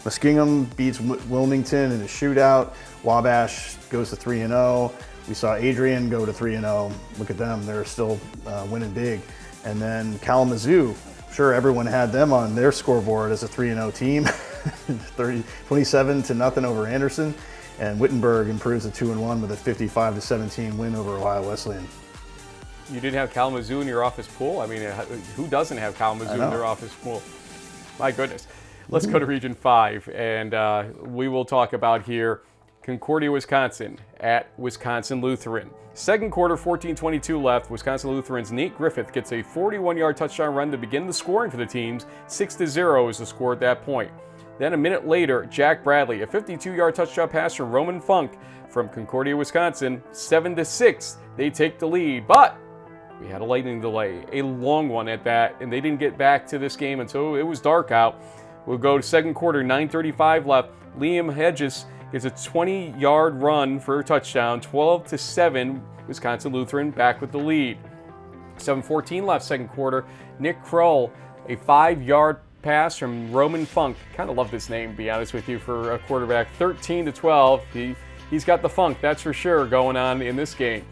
Muskingum beats Wilmington in a shootout. Wabash goes to 3-0. We saw Adrian go to 3-0. Look at them, they're still winning big. And then Kalamazoo, sure everyone had them on their scoreboard as a 3-0 team. 27-0 over Anderson. And Wittenberg improves to 2-1 with a 55-17 win over Ohio Wesleyan. You didn't have Kalamazoo in your office pool? I mean, who doesn't have Kalamazoo in their office pool? My goodness. Let's go to Region 5, and we will talk about here Concordia, Wisconsin at Wisconsin Lutheran. Second quarter, 14:22 left. Wisconsin Lutheran's Nate Griffith gets a 41-yard touchdown run to begin the scoring for the teams. 6-0 is the score at that point. Then a minute later, Jack Bradley, a 52-yard touchdown pass from Roman Funk from Concordia, Wisconsin. 7-6, they take the lead, but we had a lightning delay, a long one at that, and they didn't get back to this game until it was dark out. We'll go to second quarter, 9:35 left. Liam Hedges gets a 20-yard run for a touchdown, 12-7, Wisconsin Lutheran back with the lead. 7:14 left, second quarter. Nick Kroll, a 5-yard pass from Roman Funk. Kind of love this name, to be honest with you, for a quarterback. 13-12. He's got the funk, that's for sure, going on in this game.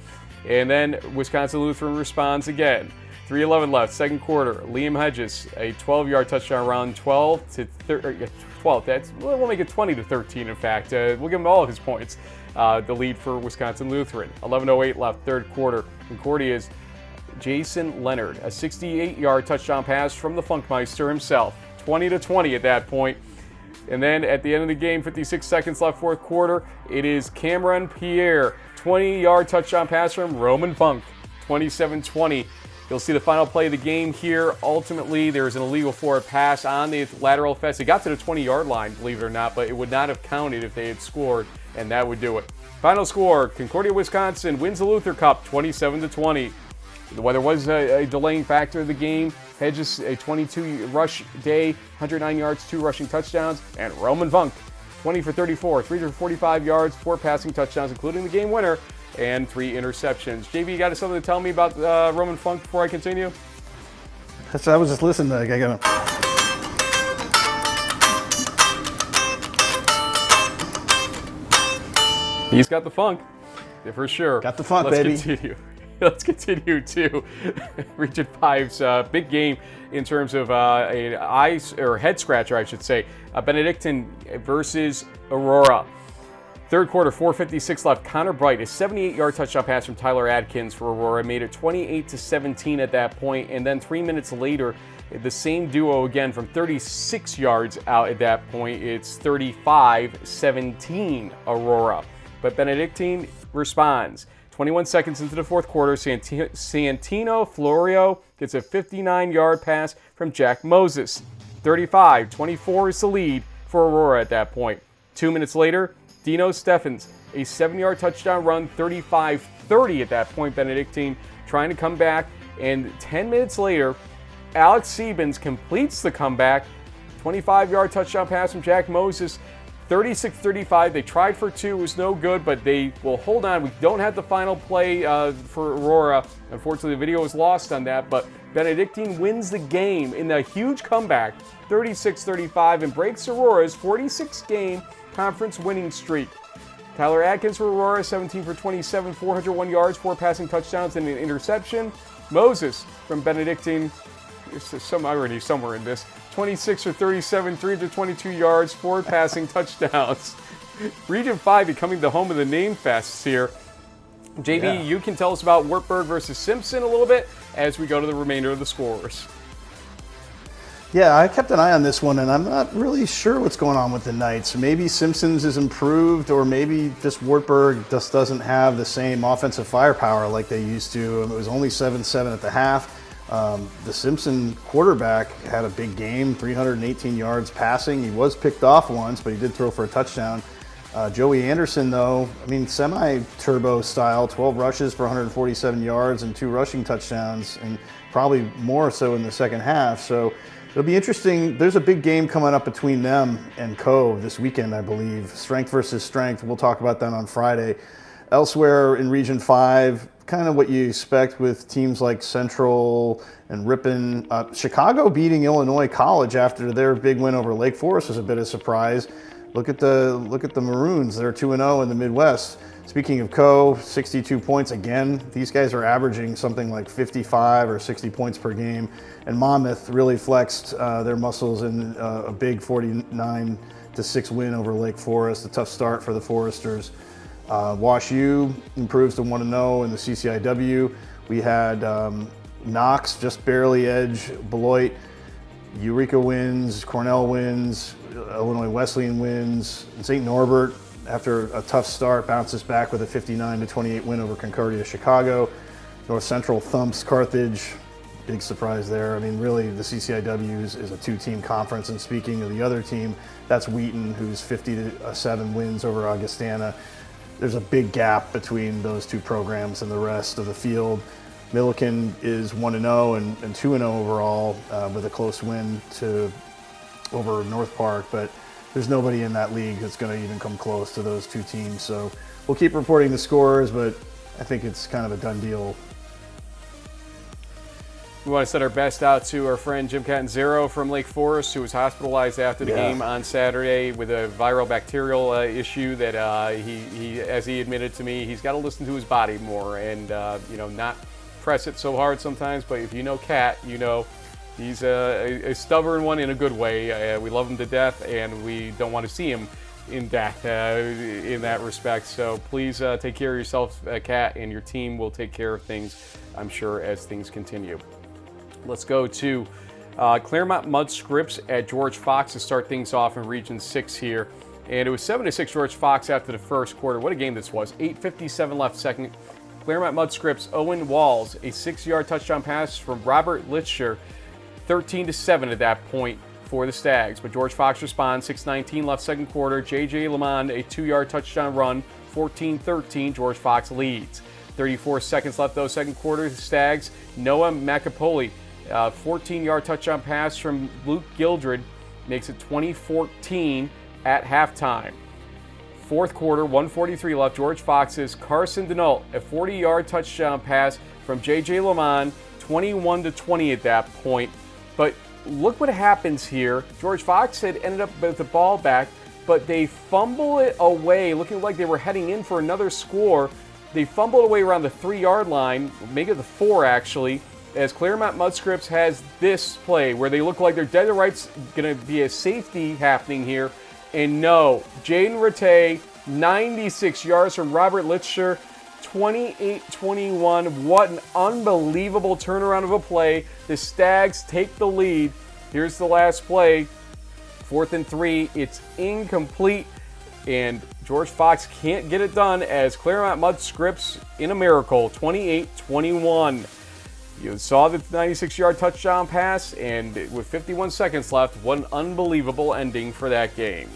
And then Wisconsin Lutheran responds again. 3:11 left, second quarter. Liam Hedges, a 12-yard touchdown run, 12. We'll make it 20-13. In fact, we'll give him all of his points. The lead for Wisconsin Lutheran. 11:08 left, third quarter. Concordia's Jason Leonard, a 68-yard touchdown pass from the Funkmeister himself. 20-20 at that point. And then at the end of the game, 56 seconds left, fourth quarter. It is Cameron Pierre, 20-yard touchdown pass from Roman Funk. 27-20. You'll see the final play of the game here. Ultimately, there's an illegal forward pass on the lateral fence. It got to the 20-yard line, believe it or not, but it would not have counted if they had scored, and that would do it. Final score, Concordia, Wisconsin wins the Luther Cup 27-20. There was a delaying factor of the game. Hedges, a 22 rush day, 109 yards, 2 rushing touchdowns, and Roman Funk, 20 for 34, 345 yards, 4 passing touchdowns, including the game winner, and 3 interceptions. JV, you got something to tell me about Roman Funk before I continue? I was just listening to it. He's got the funk. For sure. Got the funk, Let's baby. Continue. Let's continue to Region 5's big game in terms of an head scratcher, I should say. Benedictine versus Aurora. Third quarter, 4:56 left. Connor Bright, a 78-yard touchdown pass from Tyler Adkins for Aurora, made it 28-17 at that point. And then 3 minutes later, the same duo again from 36 yards out at that point. It's 35-17 Aurora. But Benedictine responds. 21 seconds into the fourth quarter, Santino Florio gets a 59-yard pass from Jack Moses. 35-24 is the lead for Aurora at that point. 2 minutes later, Dino Steffens, a 7-yard touchdown run, 35-30 at that point. Benedictine trying to come back, and 10 minutes later, Alex Siebens completes the comeback. 25-yard touchdown pass from Jack Moses, 36-35. They tried for 2, it was no good, but they will hold on. We don't have the final play for Aurora. Unfortunately, the video was lost on that, but Benedictine wins the game in a huge comeback, 36-35, and breaks Aurora's 46-game conference winning streak. Tyler Adkins for Aurora, 17 for 27, 401 yards, 4 passing touchdowns, and an interception. Moses from Benedictine, already somewhere in this, 26 for 37, 322 yards, 4 passing touchdowns. Region 5 becoming the home of the name fests here. JD, you can tell us about Wartburg versus Simpson a little bit as we go to the remainder of the scores. Yeah, I kept an eye on this one, and I'm not really sure what's going on with the Knights. Maybe Simpsons is improved, or maybe just Wartburg just doesn't have the same offensive firepower like they used to. It was only 7-7 at the half. The Simpson quarterback had a big game, 318 yards passing. He was picked off once, but he did throw for a touchdown. Joey Anderson, though, I mean, semi-turbo style, 12 rushes for 147 yards and 2 rushing touchdowns, and probably more so in the second half. So it'll be interesting. There's a big game coming up between them and Cove this weekend, I believe. Strength versus strength. We'll talk about that on Friday. Elsewhere in Region 5, kind of what you expect with teams like Central and Ripon. Chicago beating Illinois College after their big win over Lake Forest was a bit of a surprise. Look at the Maroons. They're 2-0 in the Midwest. Speaking of Co, 62 points again. These guys are averaging something like 55 or 60 points per game. And Monmouth really flexed their muscles in a big 49-6 win over Lake Forest. A tough start for the Foresters. Wash U improves to 1-0 in the CCIW. We had Knox just barely edge Beloit. Eureka wins, Cornell wins, Illinois Wesleyan wins. St. Norbert, after a tough start, bounces back with a 59-28 win over Concordia Chicago. North Central thumps Carthage. Big surprise there. I mean, really, the CCIW is a 2-team conference. And speaking of the other team, that's Wheaton, who's 50-7 wins over Augustana. There's a big gap between those two programs and the rest of the field. Milliken is 1-0 and 2-0 overall with a close win over North Park, but there's nobody in that league that's going to even come close to those two teams. So we'll keep reporting the scores, but I think it's kind of a done deal. We want to send our best out to our friend Jim Catanzaro from Lake Forest, who was hospitalized after the game on Saturday with a viral bacterial issue that he, as he admitted to me, he's got to listen to his body more and not press it so hard sometimes. But if you know Cat, you know he's a stubborn one in a good way. We love him to death, and we don't want to see him in death in that respect. So please take care of yourself, Cat, and your team will take care of things, I'm sure, as things continue. Let's go to Claremont Mud Scripts at George Fox to start things off in Region 6 here. And it was 7-6 George Fox after the first quarter. What a game this was. 8:57 left second. Claremont Mud Scripts, Owen Walls, a 6-yard touchdown pass from Robert Litcher. 13-7 at that point for the Stags. But George Fox responds. 6:19 left second quarter. J.J. Lamond, a 2-yard touchdown run. 14-13, George Fox leads. 34 seconds left though, second quarter. The Stags, Noah Macapoli, 14-yard touchdown pass from Luke Gildred makes it 20-14 at halftime. Fourth quarter, 1:43 left. George Fox's Carson Denault, a 40-yard touchdown pass from J.J. Lamond, 21-20 at that point. But look what happens here. George Fox had ended up with the ball back, but they fumble it away, looking like they were heading in for another score. They fumbled away around the 3-yard line, make it the 4 actually, as Claremont Mudscripts has this play where they look like they're dead to rights, going to be a safety happening here. And no, Jaden Rattay, 96 yards from Robert Litcher, 28-21. What an unbelievable turnaround of a play. The Stags take the lead. Here's the last play. 4th and 3. It's incomplete. And George Fox can't get it done as Claremont Mudscripts in a miracle, 28-21. You saw the 96-yard touchdown pass, and with 51 seconds left, what an unbelievable ending for that game.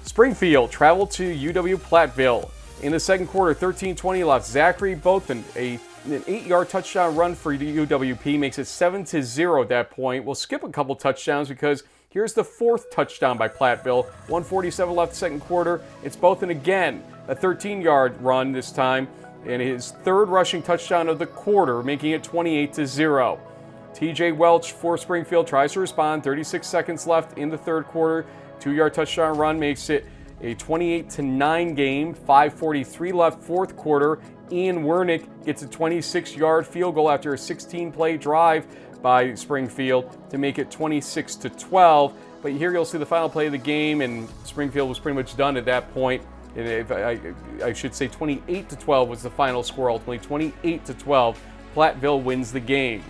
Springfield traveled to UW-Platteville. In the second quarter, 13:20 left. Zachary Bothan, an 8-yard touchdown run for UWP, makes it 7-0 at that point. We'll skip a couple touchdowns because here's the 4th touchdown by Platteville. 1:47 left second quarter. It's Bothan again, a 13-yard run this time, and his 3rd rushing touchdown of the quarter, making it 28-0. TJ Welch for Springfield tries to respond. 36 seconds left in the 3rd quarter. 2-yard touchdown run makes it a 28-9 game. 5:43 left 4th quarter. Ian Wernick gets a 26-yard field goal after a 16-play drive by Springfield to make it 26-12. But here you'll see the final play of the game, and Springfield was pretty much done at that point. And I should say 28-12 was the final score, ultimately 28-12. Platteville wins the game.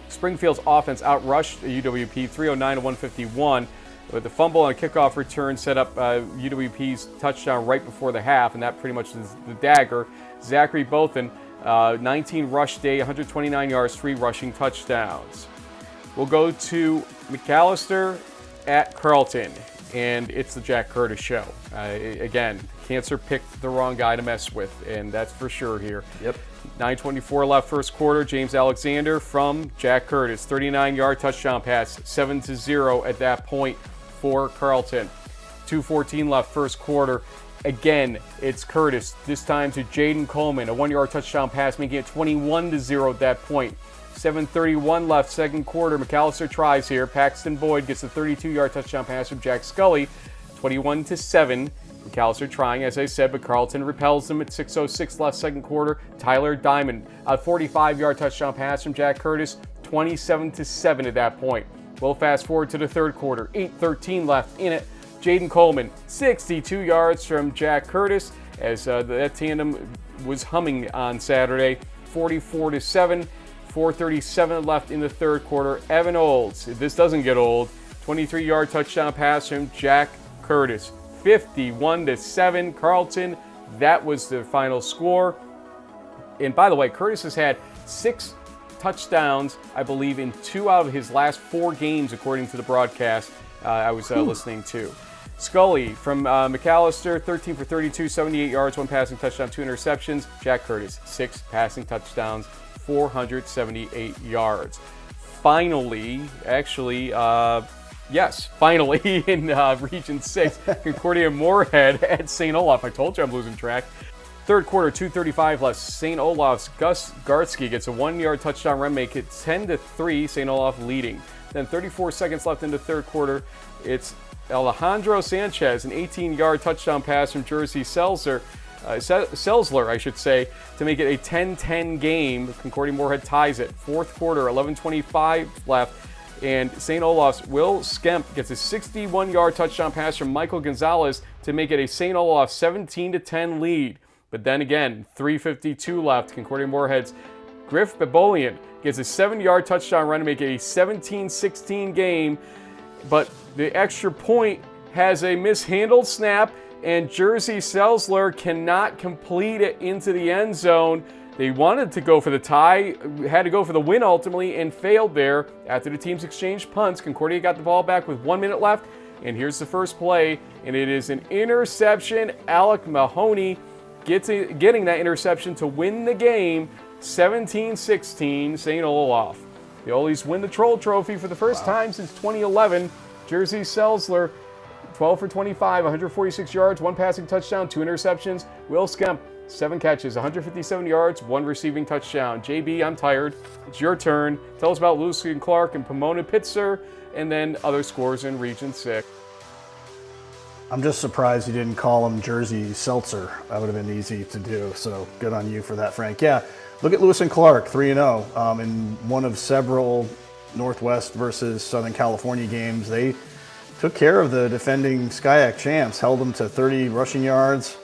Springfield's offense outrushed UWP 309-151, but the fumble and a kickoff return set up UWP's touchdown right before the half, and that pretty much is the dagger. Zachary Bothan, 19 rush day, 129 yards, 3 rushing touchdowns. We'll go to McAllister at Carleton, and it's the Jack Curtis show. Again, Cancer picked the wrong guy to mess with, and that's for sure here. Yep. 9:24 left first quarter. James Alexander from Jack Curtis, 39-yard touchdown pass, 7-0 at that point for Carleton. 2:14 left first quarter. Again, it's Curtis, this time to Jaden Coleman, a 1-yard touchdown pass, making it 21-0 at that point. 7:31 left second quarter. McAllister tries here. Paxton Boyd gets a 32-yard touchdown pass from Jack Scully, 21-7. McAllister trying, as I said, but Carleton repels them at 6:06 left second quarter. Tyler Diamond, a 45-yard touchdown pass from Jack Curtis, 27-7 at that point. We'll fast forward to the third quarter. 8:13 left in it. Jaden Coleman, 62 yards from Jack Curtis, as that tandem was humming on Saturday. 44-7. 4:37 left in the third quarter. Evan Olds, this doesn't get old, 23-yard touchdown pass from Jack Curtis. 51-7 Carleton. That was the final score. And by the way, Curtis has had 6 touchdowns, I believe, in 2 out of his last 4 games, according to the broadcast I was listening to. Scully from McAllister, 13 for 32, 78 yards, 1 passing touchdown, 2 interceptions. Jack Curtis, 6 passing touchdowns, 478 yards. Finally, actually, finally in Region 6, Concordia Moorhead at St. Olaf. I told you I'm losing track. Third quarter, 2:35 left. St. Olaf's Gus Gartsky gets a 1-yard touchdown run, make it 10-3, St. Olaf leading. Then 34 seconds left in the third quarter. It's Alejandro Sanchez, an 18-yard touchdown pass from Jersey Selzler, to make it a 10-10 game. Concordia Moorhead ties it. Fourth quarter, 11:25 left. And St. Olaf's Will Skemp gets a 61-yard touchdown pass from Michael Gonzalez to make it a St. Olaf 17-10 lead. But then again, 3:52 left. Concordia Moorhead's Griff Babolian gets a 7-yard touchdown run to make it a 17-16 game. But the extra point has a mishandled snap, and Jersey Selzler cannot complete it into the end zone. They wanted to go for the tie, had to go for the win ultimately, and failed there. After the teams exchanged punts, Concordia got the ball back with 1 minute left, and here's the first play, and it is an interception. Alec Mahoney getting that interception to win the game, 17-16, St. Olaf. The Olies win the Troll Trophy for the first time since 2011. Jersey Selzler, 12 for 25, 146 yards, 1 passing touchdown, 2 interceptions. Will Skemp, 7 catches, 157 yards, 1 receiving touchdown. JB, I'm tired. It's your turn. Tell us about Lucian Clark and Pomona Pitzer, and then other scores in Region 6. I'm just surprised you didn't call him Jersey Seltzer. That would have been easy to do. So good on you for that, Frank. Yeah, look at Lewis and Clark, 3-0 in one of several Northwest versus Southern California games. They took care of the defending SCIAC champs, held them to 30 rushing yards,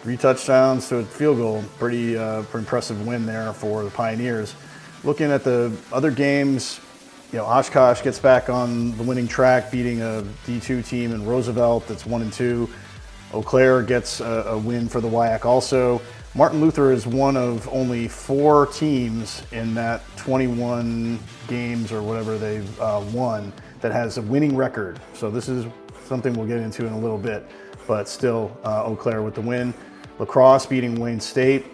3 touchdowns to a field goal. Pretty impressive win there for the Pioneers. Looking at the other games, Oshkosh gets back on the winning track, beating a D2 team in Roosevelt that's 1-2. Eau Claire gets a win for the WIAC also. Martin Luther is one of only 4 teams in that 21 games or whatever they've won that has a winning record. So this is something we'll get into in a little bit, but still Eau Claire with the win. La Crosse beating Wayne State,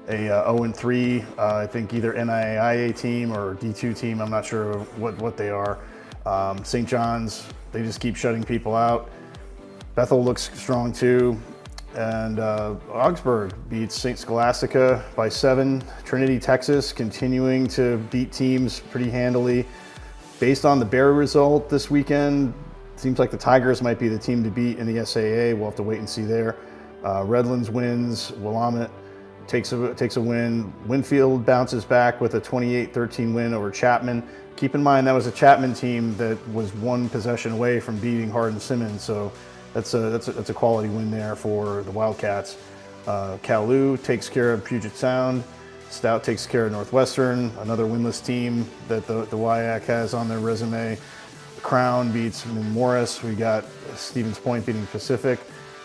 a 0-3, I think either NIAIA team or D2 team, I'm not sure what they are. St. John's, they just keep shutting people out. Bethel looks strong too. And Augsburg beats St. Scholastica by 7. Trinity, Texas, continuing to beat teams pretty handily. Based on the Bear result this weekend, seems like the Tigers might be the team to beat in the SAA. We'll have to wait and see there. Redlands wins. Willamette takes a win. Winfield bounces back with a 28-13 win over Chapman. Keep in mind that was a Chapman team that was 1 possession away from beating Hardin-Simmons, so that's a quality win there for the Wildcats. Kowloon takes care of Puget Sound. Stout takes care of Northwestern, another winless team that the WIAC has on their resume. Crown beats Morris. We got Stevens Point beating Pacific,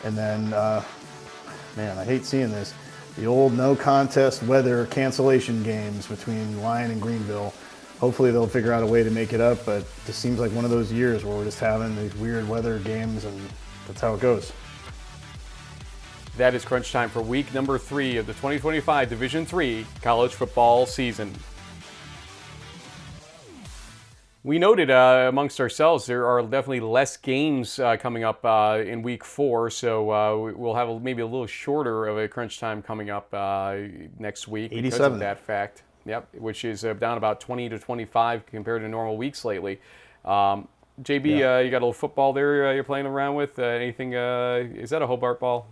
and then man, I hate seeing this. The old no contest weather cancellation games between Lyon and Greenville. Hopefully they'll figure out a way to make it up, but it just seems like one of those years where we're just having these weird weather games, and that's how it goes. That is crunch time for week number 3 of the 2025 Division III college football season. We noted amongst ourselves there are definitely less games coming up in week 4, so we'll have maybe a little shorter of a crunch time coming up next week 87. because of that fact. Yep, which is down about 20 to 25 compared to normal weeks lately. JB, Yeah. you got a little football there you're playing around with? Anything? Is that a Hobart ball?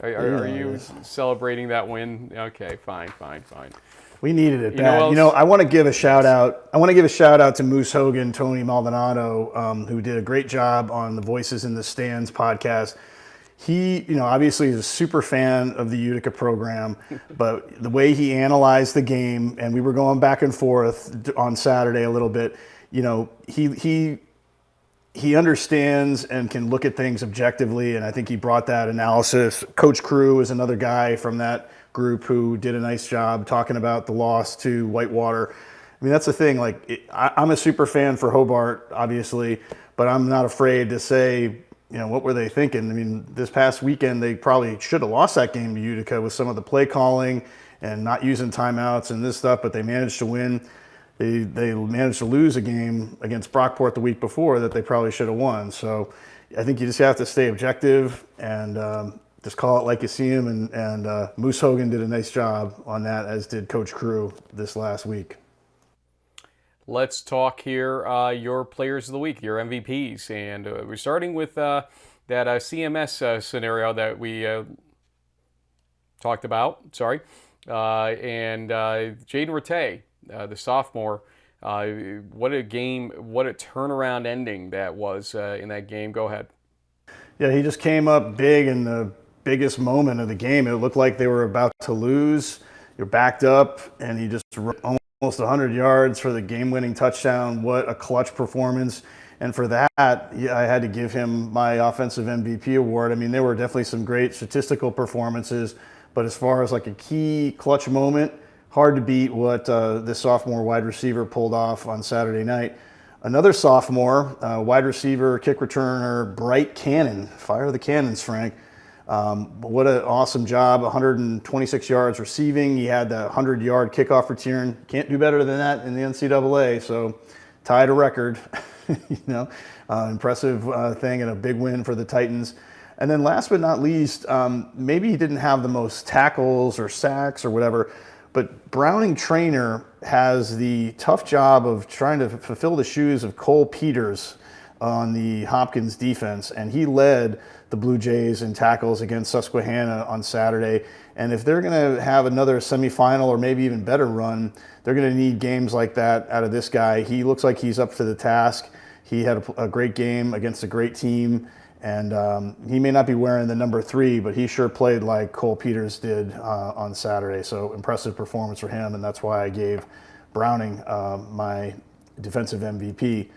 Are you celebrating that win? Okay, fine. We needed it You bad. know else- I want to give a shout out. I want to give a shout out to Moose Hogan, Tony Maldonado, who did a great job on the Voices in the Stands podcast. He, obviously is a super fan of the Utica program, but the way he analyzed the game, and we were going back and forth on Saturday a little bit, he understands and can look at things objectively, and I think he brought that analysis. Coach Crew is another guy from that group who did a nice job talking about the loss to Whitewater. I mean, that's the thing. I'm a super fan for Hobart, obviously, but I'm not afraid to say, what were they thinking? I mean, this past weekend, they probably should have lost that game to Utica with some of the play calling and not using timeouts and this stuff, but they managed to win. They managed to lose a game against Brockport the week before that they probably should have won. So I think you just have to stay objective and just call it like you see him. And Moose Hogan did a nice job on that, as did Coach Crew this last week. Let's talk here your players of the week, your MVPs. And we're starting with that CMS scenario that we talked about. And Jaden Rattay, the sophomore. What a game, what a turnaround ending that was in that game. Go ahead. Yeah, he just came up big in the biggest moment of the game. It looked like they were about to lose. You're backed up, and he just almost 100 yards for the game-winning touchdown. What a clutch performance. And for that, I had to give him my offensive MVP award. I mean, there were definitely some great statistical performances, but as far as like a key clutch moment, hard to beat what this sophomore wide receiver pulled off on Saturday night. Another sophomore, wide receiver, kick returner, Bright Cannon. Fire the cannons, Frank. What an awesome job, 126 yards receiving. He had the 100-yard kickoff return. Can't do better than that in the NCAA, so tied a record. Impressive thing and a big win for the Titans. And then last but not least, maybe he didn't have the most tackles or sacks or whatever, but Browning Trainer has the tough job of trying to fulfill the shoes of Cole Peters on the Hopkins defense, and he led the Blue Jays in tackles against Susquehanna on Saturday. And if they're going to have another semifinal or maybe even better run, they're going to need games like that out of this guy. He looks like he's up for the task. He had a great game against a great team, and he may not be wearing the number 3, but he sure played like Cole Peters did on Saturday. So impressive performance for him, and that's why I gave Browning my defensive MVP.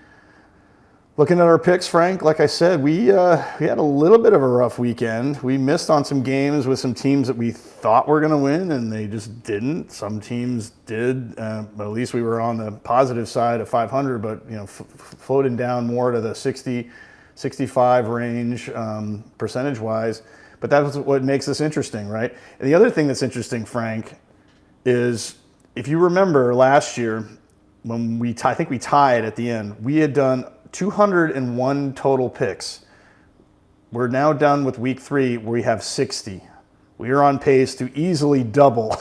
Looking at our picks, Frank, like I said, we had a little bit of a rough weekend. We missed on some games with some teams that we thought were going to win, and they just didn't. Some teams did, but at least we were on the positive side of 500, but floating down more to the 60, 65 range percentage-wise. But that's what makes this interesting, right? And the other thing that's interesting, Frank, is if you remember last year when I think we tied at the end, we had done 201 total picks. We're now done with week 3 where we have 60. We are on pace to easily double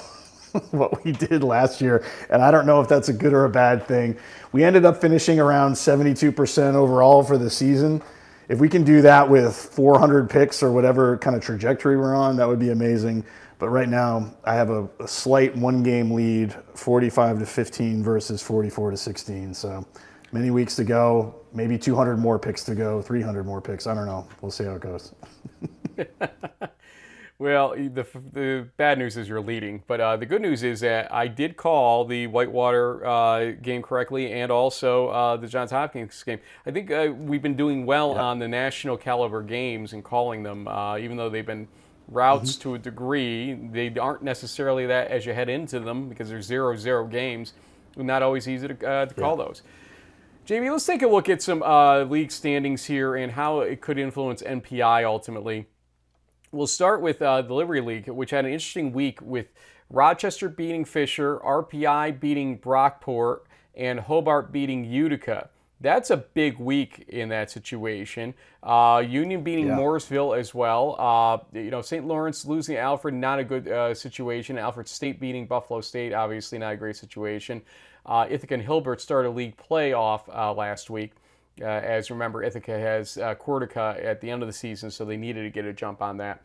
what we did last year, and I don't know if that's a good or a bad thing. We ended up finishing around 72% overall for the season. If we can do that with 400 picks or whatever kind of trajectory we're on, that would be amazing. But right now, I have a slight 1-game lead, 45-15 versus 44-16. So many weeks to go, maybe 200 more picks to go, 300 more picks. I don't know. We'll see how it goes. Well, the bad news is you're leading, but the good news is that I did call the Whitewater game correctly and also the Johns Hopkins game. I think we've been doing well on the national caliber games and calling them, even though they've been routes to a degree. They aren't necessarily that as you head into them because there's 0-0 games. Not always easy to call those. JB, let's take a look at some league standings here and how it could influence NPI ultimately. We'll start with the Liberty League, which had an interesting week with Rochester beating Fisher, RPI beating Brockport, and Hobart beating Utica. That's a big week in that situation. Union beating Morrisville as well. St. Lawrence losing to Alfred, not a good situation. Alfred State beating Buffalo State, obviously not a great situation. Ithaca and Hilbert started a league playoff last week. As remember, Ithaca has Corsica at the end of the season, so they needed to get a jump on that.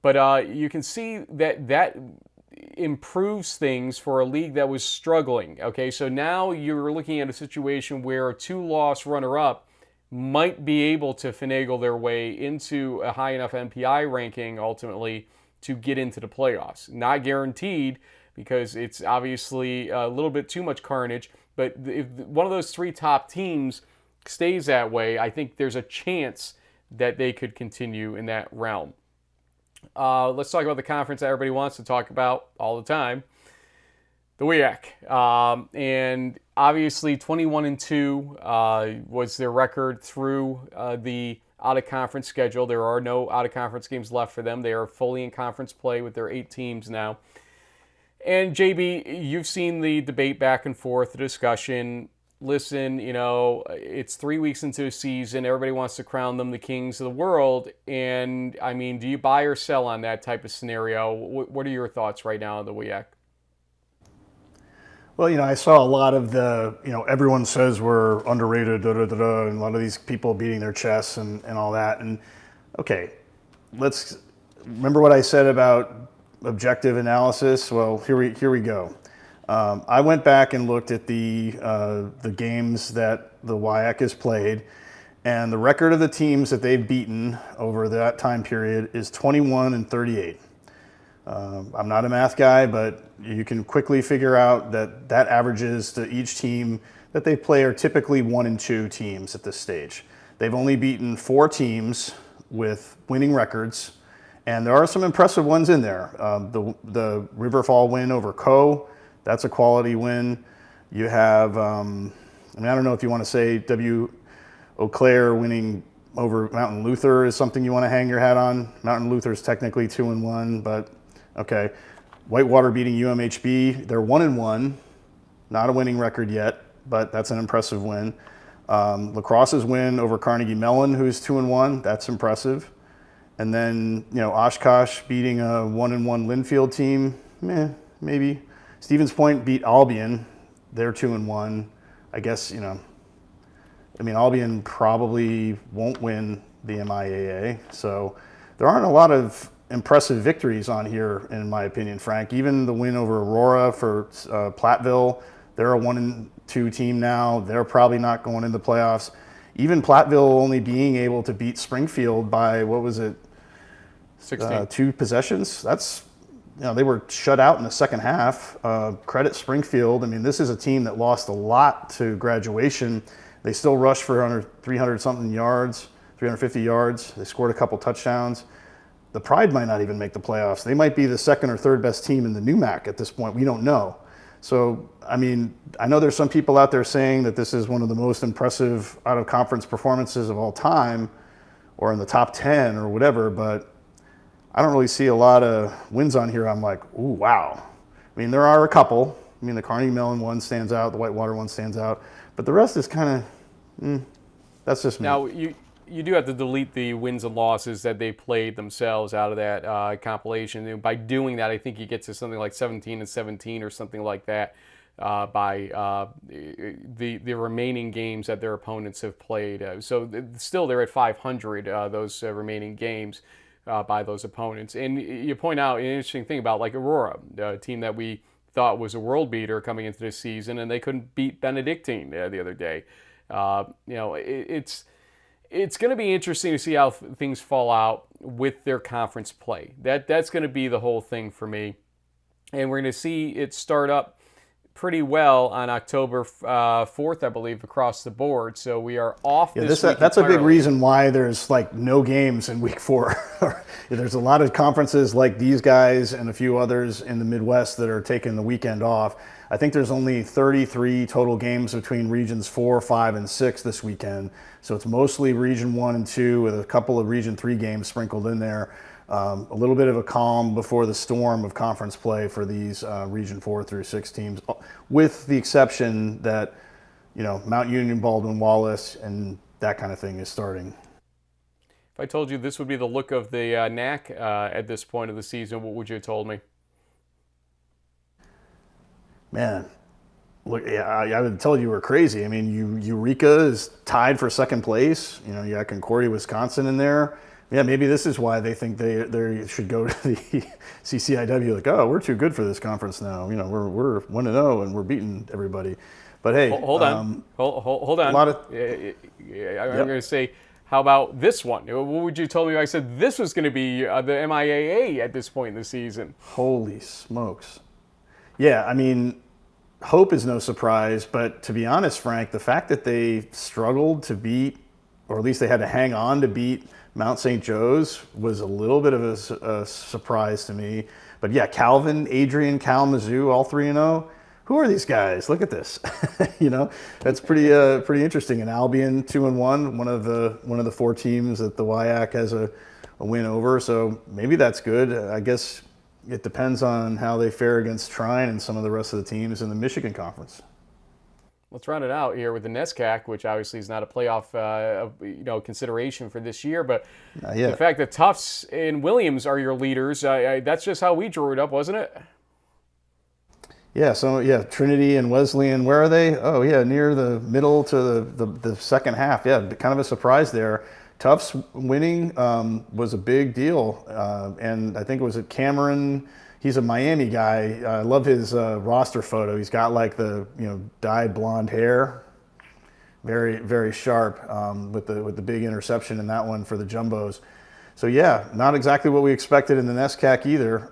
But you can see that improves things for a league that was struggling. Okay, so now you're looking at a situation where a 2-loss runner-up might be able to finagle their way into a high enough NPI ranking ultimately to get into the playoffs. Not guaranteed because it's obviously a little bit too much carnage, but if one of those 3 top teams stays that way, I think there's a chance that they could continue in that realm. Let's talk about the conference that everybody wants to talk about all the time, the WIAC. And obviously 21-2 was their record through the out-of-conference schedule. There are no out-of-conference games left for them. They are fully in conference play with their 8 teams now. And JB, you've seen the debate back and forth, the discussion. Listen, it's 3 weeks into a season. Everybody wants to crown them the kings of the world. And, I mean, do you buy or sell on that type of scenario? What are your thoughts right now on the WIAC? Well, I saw a lot of the, everyone says we're underrated, and a lot of these people beating their chests and all that. And, okay, let's remember what I said about objective analysis. Well, here we go. I went back and looked at the games that the WIAC has played, and the record of the teams that they've beaten over that time period is 21-38. I'm not a math guy, but you can quickly figure out that averages to each team that they play are typically 1-2 teams at this stage. They've only beaten 4 teams with winning records, and there are some impressive ones in there. The River Fall win over Co. That's a quality win. You have, I don't know if you want to say W. Eau Claire winning over Mountain Luther is something you want to hang your hat on. Mountain Luther is technically 2-1, but okay. Whitewater beating UMHB, they're 1-1. Not a winning record yet, but that's an impressive win. La Crosse's win over Carnegie Mellon, who's 2-1, that's impressive. And then, Oshkosh beating a 1-1 Linfield team, maybe. Stevens Point beat Albion. They're 2-1. I guess, I mean, Albion probably won't win the MIAA. So there aren't a lot of impressive victories on here, in my opinion, Frank. Even the win over Aurora for Platteville, they're a 1-2 team now. They're probably not going into the playoffs. Even Platteville only being able to beat Springfield by, what was it, 16. 2 possessions. That's, they were shut out in the second half. Credit Springfield. I mean, this is a team that lost a lot to graduation. They still rushed for 300-something yards, 350 yards. They scored a couple touchdowns. The Pride might not even make the playoffs. They might be the second or third best team in the NUMAC at this point. We don't know. So, I mean, I know there's some people out there saying that this is one of the most impressive out-of-conference performances of all time, or in the top 10 or whatever, but I don't really see a lot of wins on here. I'm like, ooh, wow. I mean, there are a couple. I mean, the Carnegie Mellon one stands out, the Whitewater one stands out, but the rest is kind of, that's just me. Now, you do have to delete the wins and losses that they played themselves out of that compilation. And by doing that, I think you get to something like 17-17 or something like that by the remaining games that their opponents have played. So still they're at 500, those remaining games by those opponents. And you point out an interesting thing about like Aurora, a team that we thought was a world beater coming into this season, and they couldn't beat Benedictine the other day. It's going to be interesting to see how things fall out with their conference play. That's going to be the whole thing for me. And we're going to see it start up pretty well on October 4th, I believe, across the board. So we are off this week that's a big entirely. reason why there's like no games in week 4. There's a lot of conferences like these guys and a few others in the Midwest that are taking the weekend off. I think there's only 33 total games between regions 4, 5, and 6 this weekend. So it's mostly region 1 and 2 with a couple of region 3 games sprinkled in there. A little bit of a calm before the storm of conference play for these region 4 through 6 teams, with the exception that, Mount Union, Baldwin Wallace, and that kind of thing is starting. If I told you this would be the look of the NAC at this point of the season, what would you have told me? Man, look, yeah, I would tell you were crazy. I mean, Eureka is tied for second place. You got Concordia, Wisconsin in there. Yeah, maybe this is why they think they should go to the CCIW. Like, oh, we're too good for this conference now. We're 1-0 and we're beating everybody. But hey, hold on. Hold on. A lot of I'm going to say, how about this one? What would you tell me if I said this was going to be the MIAA at this point in the season? Holy smokes. Yeah, I mean, hope is no surprise, but to be honest, Frank, the fact that they struggled to beat, or at least they had to hang on to beat Mount St. Joe's was a little bit of a surprise to me. But yeah, Calvin, Adrian, Kalamazoo, all 3-0. Who are these guys? Look at this. That's pretty interesting. And Albion 2-1, one of the 4 teams that the WIAC has a win over. So maybe that's good. I guess it depends on how they fare against Trine and some of the rest of the teams in the Michigan Conference. Let's round it out here with the NESCAC, which obviously is not a playoff consideration for this year. But the fact that Tufts and Williams are your leaders, that's just how we drew it up, wasn't it? Yeah, so Trinity and Wesleyan, where are they? Oh yeah, near the middle to the second half. Yeah, kind of a surprise there. Tufts winning was a big deal, and I think it was at Cameron. He's a Miami guy. I love his roster photo. He's got like the dyed blonde hair, very very sharp, with the big interception in that one for the Jumbos. So yeah, not exactly what we expected in the NESCAC either.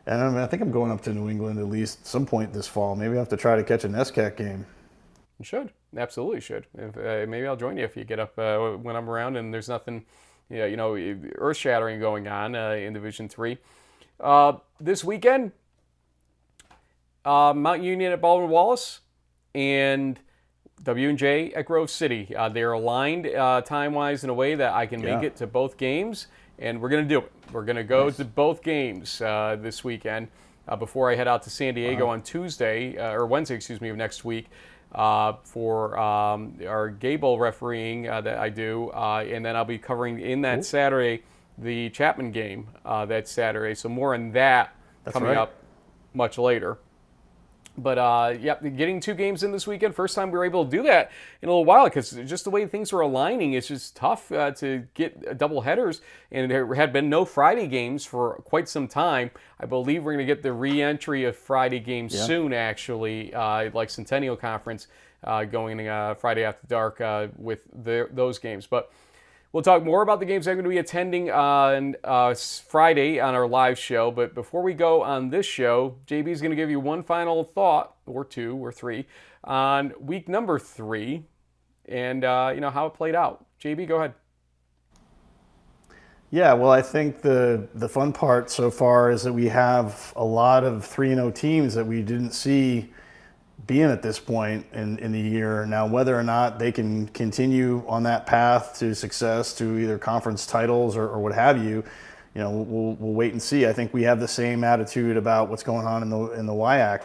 And I think I'm going up to New England at least some point this fall. Maybe I have to try to catch a NESCAC game. You should. Absolutely should. Maybe I'll join you if you get up when I'm around and there's nothing, earth-shattering going on in Division 3. This weekend, Mount Union at Baldwin Wallace and W&J at Grove City. They're aligned time-wise in a way that I can make it to both games, and we're going to do it. We're going to go to both games this weekend before I head out to San Diego on Wednesday, of next week for our Gable refereeing that I do, and then I'll be covering in that Saturday the Chapman game that Saturday. So more on that coming up much later. But getting 2 games in this weekend, first time we were able to do that in a little while, because just the way things are aligning, it's just tough to get double headers, and there had been no Friday games for quite some time. I believe we're going to get the re-entry of Friday games soon, actually, like Centennial Conference going Friday after dark with those games. But we'll talk more about the games I'm going to be attending on Friday on our live show. But before we go on this show, JB is going to give you one final thought, or 2 or 3, on week number 3 and how it played out. JB, go ahead. Yeah, well, I think the fun part so far is that we have a lot of 3-0 teams that we didn't see being at this point in the year. Now, whether or not they can continue on that path to success, to either conference titles or what have you, we'll wait and see. I think we have the same attitude about what's going on in the WIAC.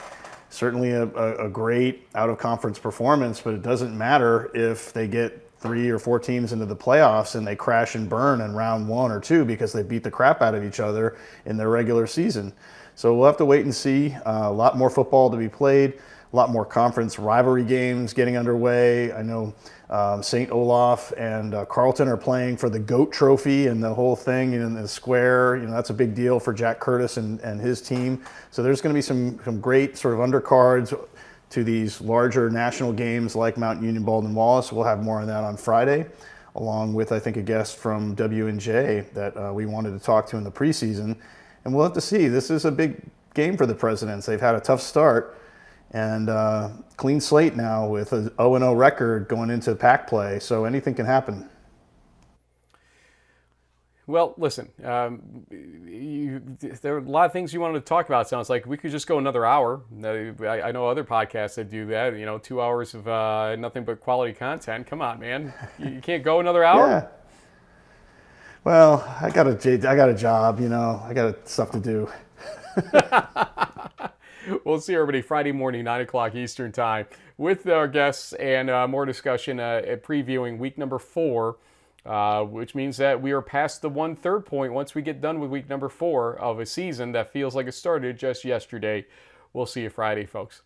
Certainly a great out-of-conference performance, but it doesn't matter if they get 3 or 4 teams into the playoffs and they crash and burn in round 1 or 2 because they beat the crap out of each other in their regular season. So we'll have to wait and see. A lot more football to be played. A lot more conference rivalry games getting underway. I know St. Olaf and Carleton are playing for the GOAT trophy and the whole thing in the square. That's a big deal for Jack Curtis and his team. So there's going to be some great sort of undercards to these larger national games like Mount Union, Baldwin Wallace. We'll have more on that on Friday, along with, I think, a guest from W&J that we wanted to talk to in the preseason. And we'll have to see. This is a big game for the Presidents. They've had a tough start. And clean slate now with a 0-0 record going into pack play, so anything can happen. Well, listen, there are a lot of things you wanted to talk about. It sounds like we could just go another hour. I know other podcasts that do that. 2 hours of nothing but quality content. Come on, man, you can't go another hour. Yeah. Well, I got a job. I got stuff to do. We'll see everybody Friday morning, 9 o'clock Eastern Time, with our guests and more discussion previewing week number 4, which means that we are past the 1/3 point once we get done with week number 4 of a season that feels like it started just yesterday. We'll see you Friday, folks.